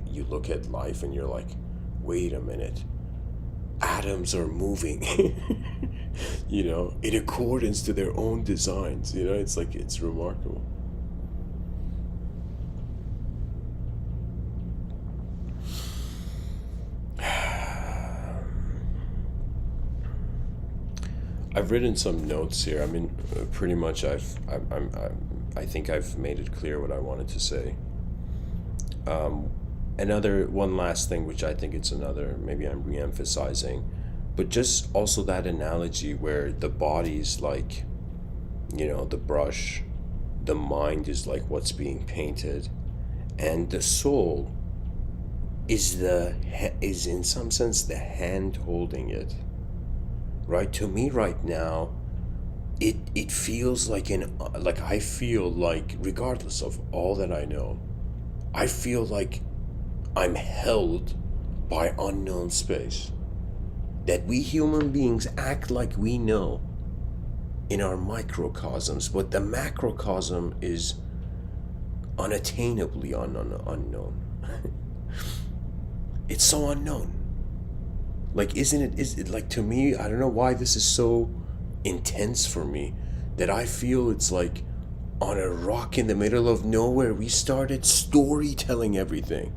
you look at life and you're like, wait a minute, atoms are moving, in accordance to their own designs. It's like, it's remarkable. I've written some notes here. I mean, pretty much I think I've made it clear what I wanted to say. One last thing, which I think it's maybe I'm re-emphasizing, but just also that analogy where the body's like, the brush, the mind is like what's being painted, and the soul is in some sense the hand holding it. Right? To me right now, it feels like I feel like, regardless of all that I know, I feel like I'm held by unknown space. That we human beings act like we know in our microcosms, but the macrocosm is unattainably unknown. It's so unknown. Like, is it like, to me, I don't know why this is so intense for me, that I feel it's like on a rock in the middle of nowhere, we started storytelling everything.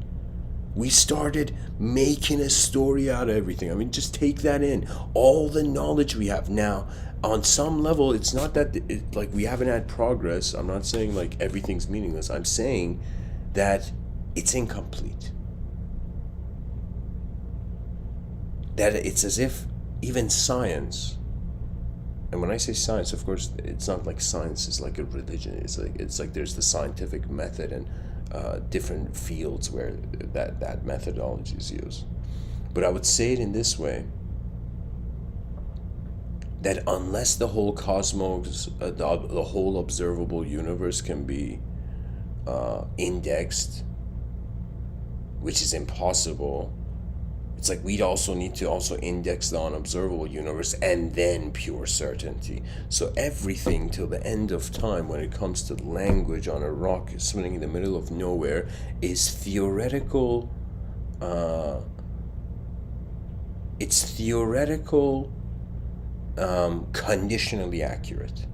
We started making a story out of everything. I mean, just take that in. All the knowledge we have now, on some level, it's not that like we haven't had progress. I'm not saying like everything's meaningless. I'm saying that it's incomplete. That it's as if even science, and when I say science, of course, it's not like science is like a religion. It's like there's the scientific method and different fields where that methodology is used. But I would say it in this way, that unless the whole cosmos, the whole observable universe can be indexed, which is impossible, it's like we'd also need to also index the unobservable universe and then pure certainty. So everything till the end of time, when it comes to language on a rock swimming in the middle of nowhere, is theoretical. It's theoretical, conditionally accurate.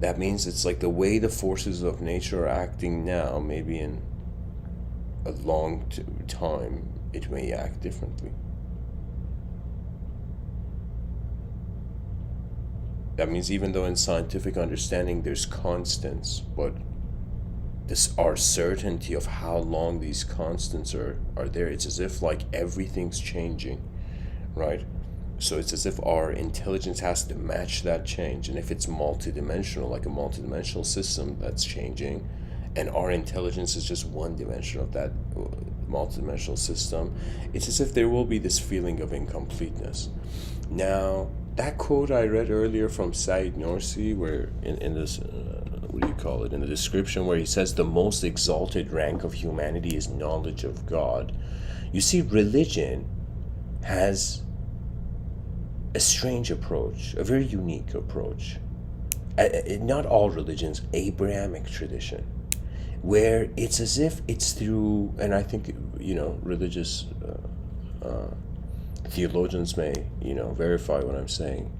That means it's like the way the forces of nature are acting now, maybe in a long time, it may act differently. That means even though in scientific understanding there's constants, but our certainty of how long these constants are there, it's as if like everything's changing, right? So it's as if our intelligence has to match that change. And if it's multidimensional, like a multidimensional system that's changing, and our intelligence is just one dimension of that multidimensional system, it's as if there will be this feeling of incompleteness. Now, that quote I read earlier from Said Nursi, where in this, in the description, where he says the most exalted rank of humanity is knowledge of God. You see, religion has a strange approach, a very unique approach. Not all religions, Abrahamic tradition, where it's as if it's through, and I think, religious theologians may, verify what I'm saying,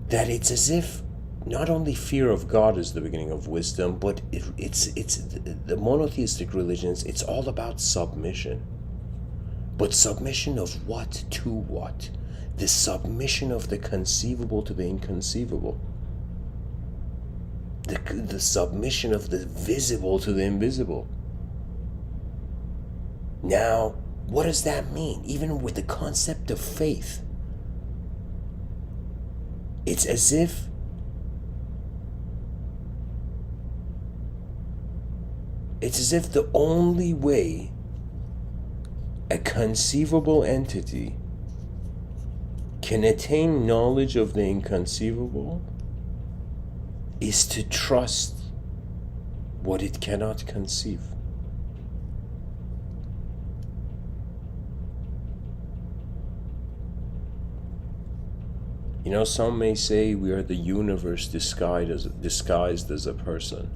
that it's as if not only fear of God is the beginning of wisdom, but it's the monotheistic religions, it's all about submission. But submission of what to what? The submission of the conceivable to the inconceivable. The submission of the visible to the invisible. Now, What does that mean? Even with the concept of faith, it's as if the only way a conceivable entity can attain knowledge of the inconceivable is to trust what it cannot conceive. You know, some may say we are the universe disguised as a person,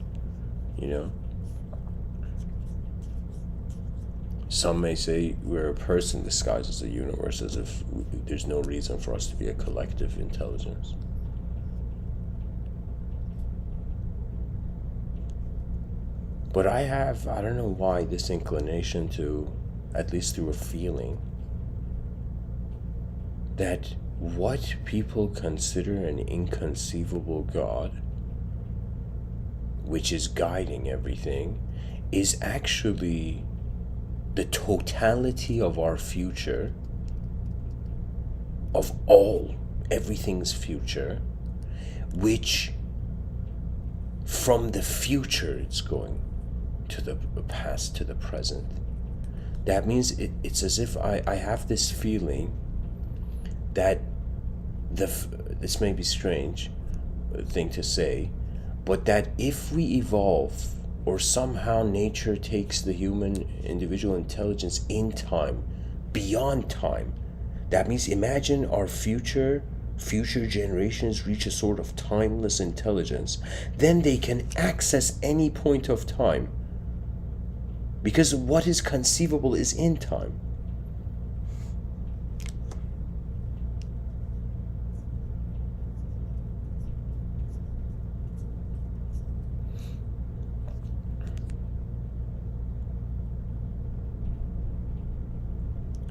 you know. Some may say we're a person disguised as a universe, as if there's no reason for us to be a collective intelligence. But I don't know why, this inclination to, at least through a feeling, that what people consider an inconceivable God, which is guiding everything, is actually the totality of our future, of everything's future, which from the future it's going to the past, to the present. That means it's as if I have this feeling that this may be strange thing to say, but that if we evolve, or somehow nature takes the human individual intelligence in time, beyond time, that means imagine our future generations reach a sort of timeless intelligence, then they can access any point of time, because what is conceivable is in time.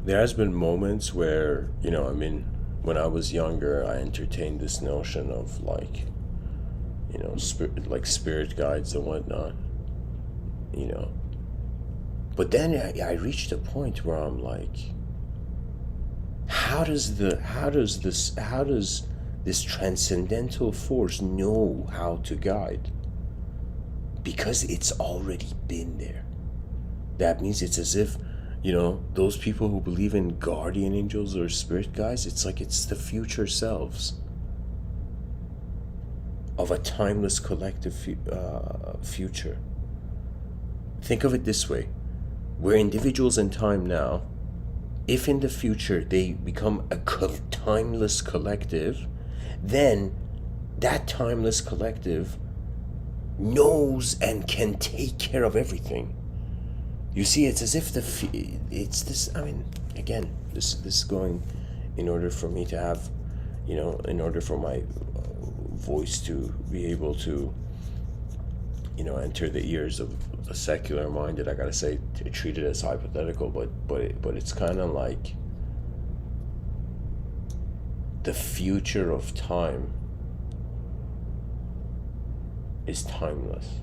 There has been moments where, you know, I mean, when I was younger, I entertained this notion of, like, you know, spirit guides and whatnot, you know. But then I reached a point where I'm like, how does this transcendental force know how to guide? Because it's already been there. That means it's as if, you know, those people who believe in guardian angels or spirit guides, it's like it's the future selves of a timeless collective future. Think of it this way. We're individuals in time now. If in the future they become a timeless collective, then that timeless collective knows and can take care of everything. You see, it's as if it's this, I mean, again, this is going, in order for me to have, you know, in order for my voice to be able to, you know, enter the ears of a secular minded, I gotta say, to treat it as hypothetical, but it's kind of like the future of time is timeless.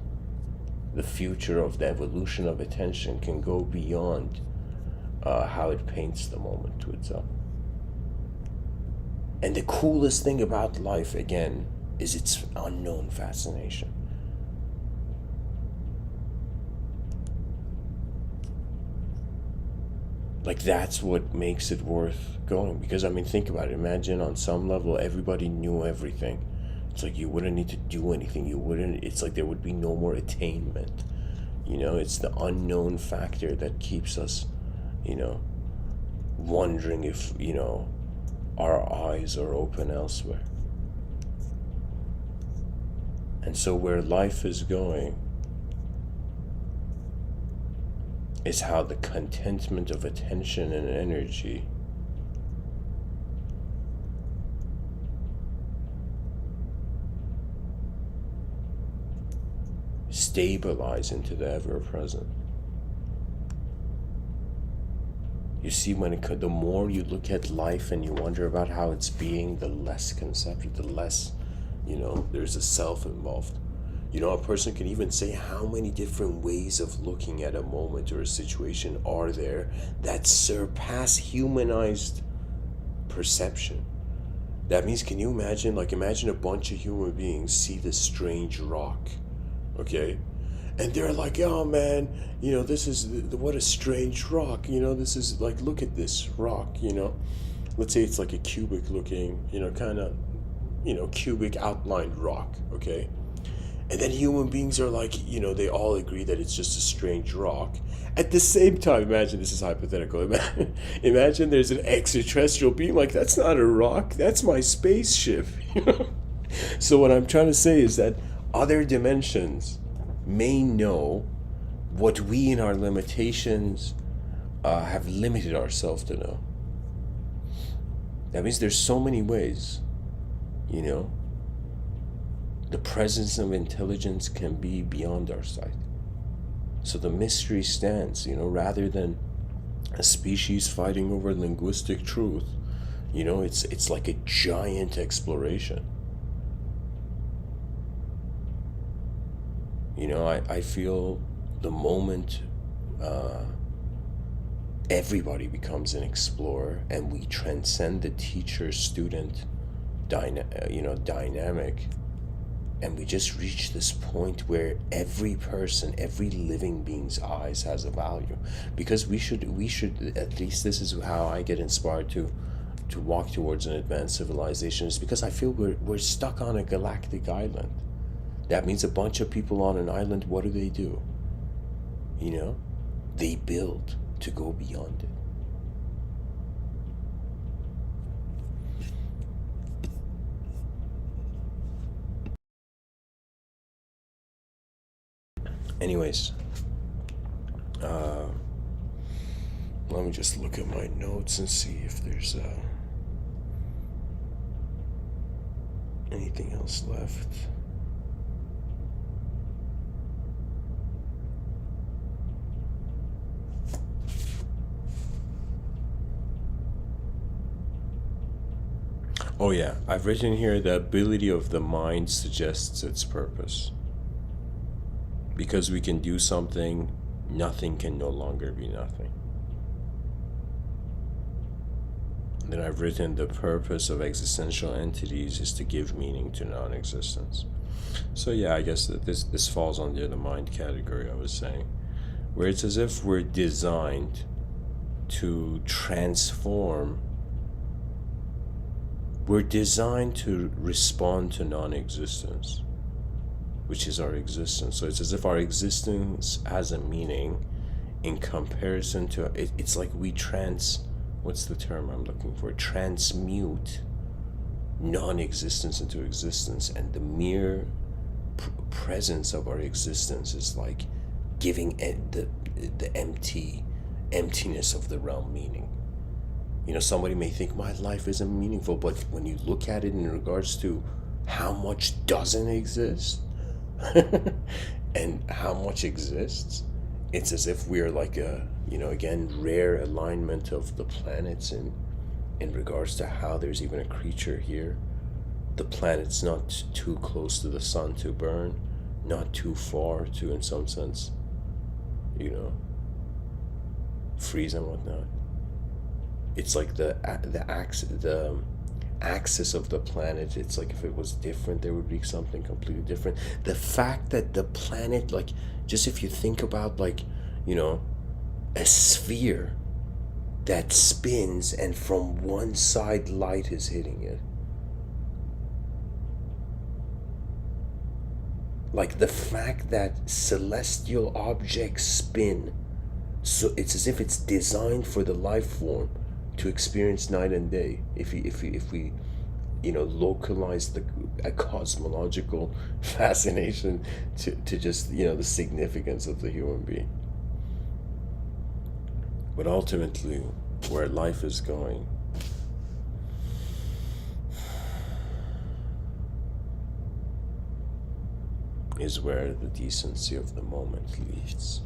The future of the evolution of attention can go beyond how it paints the moment to itself. And the coolest thing about life, again, is its unknown fascination. Like, that's what makes it worth going. Because, I mean, think about it. Imagine on some level everybody knew everything. It's like you wouldn't need to do anything. It's like there would be no more attainment. You know, it's the unknown factor that keeps us, you know, wondering if, you know, our eyes are open elsewhere. And so where life is going is how the contentment of attention and energy stabilize into the ever-present. You see, the more you look at life and you wonder about how it's being, the less conceptual, the less, you know, there's a self involved. You know, a person can even say how many different ways of looking at a moment or a situation are there that surpass humanized perception. That means, can you imagine, like, imagine a bunch of human beings see this strange rock, okay? And they're like, oh man, you know, this is, what a strange rock, you know, this is like, look at this rock, you know? Let's say it's like a cubic looking, you know, kind of, you know, cubic outlined rock, okay? And then human beings are like, you know, they all agree that it's just a strange rock. At the same time, imagine, this is hypothetical. Imagine there's an extraterrestrial being like, that's not a rock, that's my spaceship. You know? So what I'm trying to say is that other dimensions may know what we in our limitations have limited ourselves to know. That means there's so many ways, you know. The presence of intelligence can be beyond our sight. So the mystery stands, you know, rather than a species fighting over linguistic truth, you know, it's like a giant exploration. You know, I feel the moment everybody becomes an explorer and we transcend the teacher-student dynamic, and we just reach this point where every person, every living being's eyes has a value. Because we should, at least this is how I get inspired to walk towards an advanced civilization, is because I feel we're stuck on a galactic island. That means a bunch of people on an island, what do? You know? They build to go beyond it. Anyways, let me just look at my notes and see if there's anything else left. Oh yeah, I've written here, the ability of the mind suggests its purpose. Because we can do something, nothing can no longer be nothing. Then I've written, the purpose of existential entities is to give meaning to non-existence. So yeah, I guess that this falls under the mind category I was saying, where it's as if we're designed to transform. We're designed to respond to non-existence, which is our existence. So it's as if our existence has a meaning in comparison to it. It's like we what's the term I'm looking for? Transmute non-existence into existence, and the mere presence of our existence is like giving the emptiness of the realm meaning. You know, somebody may think my life isn't meaningful, but when you look at it in regards to how much doesn't exist and how much exists, it's as if we're like a, you know, again, rare alignment of the planets in regards to how there's even a creature here. The planet's not too close to the sun to burn, not too far to, in some sense, you know, freeze and whatnot. It's like the axis of the planet. It's like if it was different, there would be something completely different. The fact that the planet, like, just if you think about, like, you know, a sphere that spins and from one side light is hitting it. Like the fact that celestial objects spin, so it's as if it's designed for the life form to experience night and day. If we you know, localize a cosmological fascination to just, you know, the significance of the human being. But ultimately, where life is going is where the decency of the moment leads.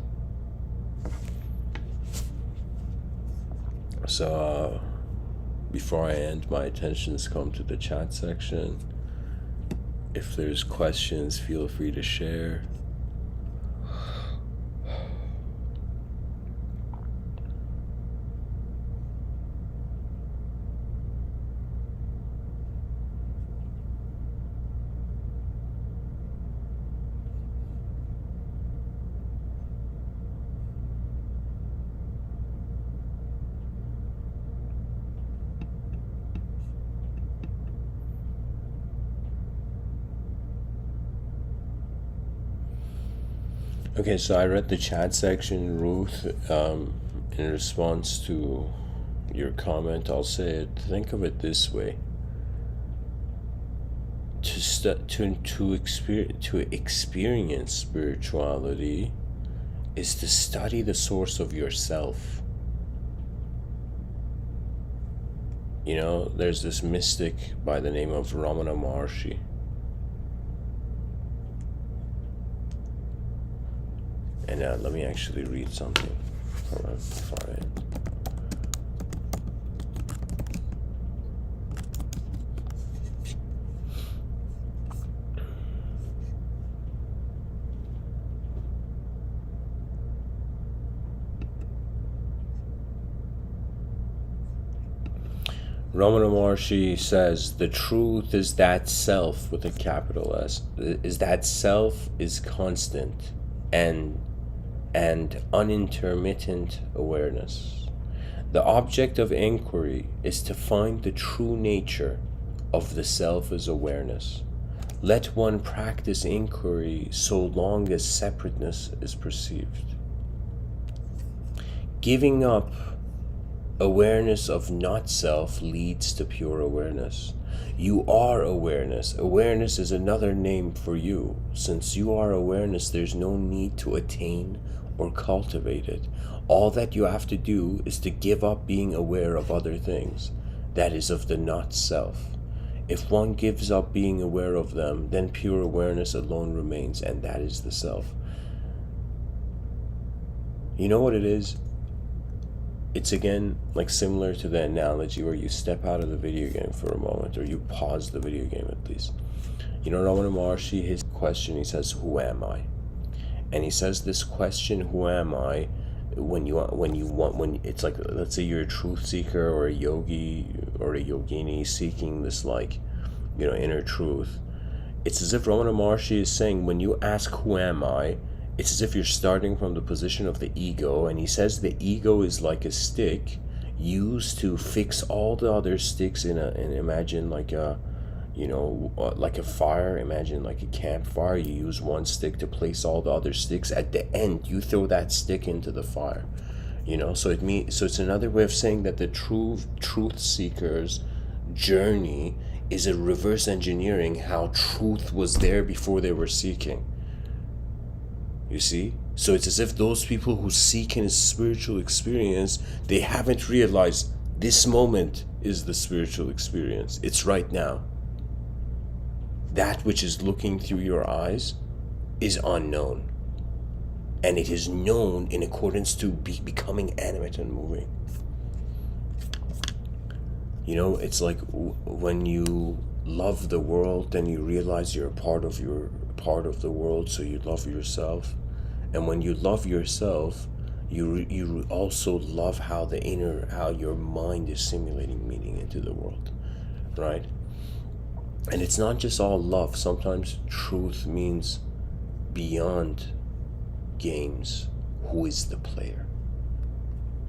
So before I end, my attention's come to the chat section, If there's questions, feel free to share. Okay, so I read the chat section, Ruth. In response to your comment, I'll say it. Think of it this way: to experience spirituality is to study the source of yourself. You know, there's this mystic by the name of Ramana Maharshi. And let me actually read something from it. Ramana Maharshi says, the truth is that self, with a capital S, is that self is constant and unintermittent awareness. The object of inquiry is to find the true nature of the self as awareness. Let one practice inquiry so long as separateness is perceived. Giving up awareness of not self leads to pure awareness. You are awareness. Awareness is another name for you. Since you are awareness, there's no need to attain or cultivate it. All that you have to do is to give up being aware of other things, that is, of the not self. If one gives up being aware of them, then pure awareness alone remains, and that is the self. You know what it is? It's again like similar to the analogy where you step out of the video game for a moment, or you pause the video game at least. You know, Ramana Maharshi, his question, he says, who am I? And he says this question, who am I, when it's like, let's say you're a truth seeker or a yogi or a yogini seeking this, like, you know, inner truth. It's as if Ramana Maharshi is saying, when you ask who am I, it's as if you're starting from the position of the ego, and he says the ego is like a stick used to fix all the other sticks and imagine like a, you know, like a fire. Imagine like a campfire. You use one stick to place all the other sticks. At the end, you throw that stick into the fire. You know, so it's another way of saying that the truth seeker's journey is a reverse engineering how truth was there before they were seeking. You see? So it's as if those people who seek in a spiritual experience, they haven't realized this moment is the spiritual experience. It's right now. That which is looking through your eyes is unknown. And it is known in accordance to becoming animate and moving. You know, it's like when you love the world, then you realize you're a part of the world, so you love yourself. And when you love yourself, you also love how your mind is simulating meaning into the world, right? And it's not just all love. Sometimes truth means beyond games. Who is the player?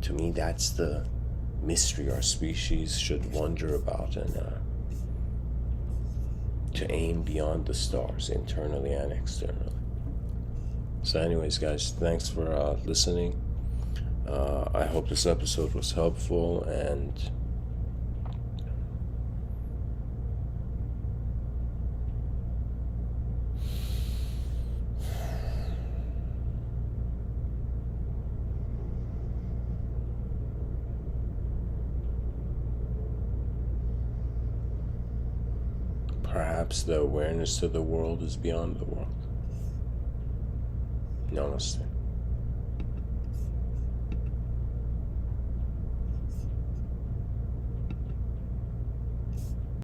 To me, that's the mystery our species should wonder about, and to aim beyond the stars, internally and externally. So anyways, guys, thanks for listening. I hope this episode was helpful, and perhaps the awareness of the world is beyond the world. Namaste.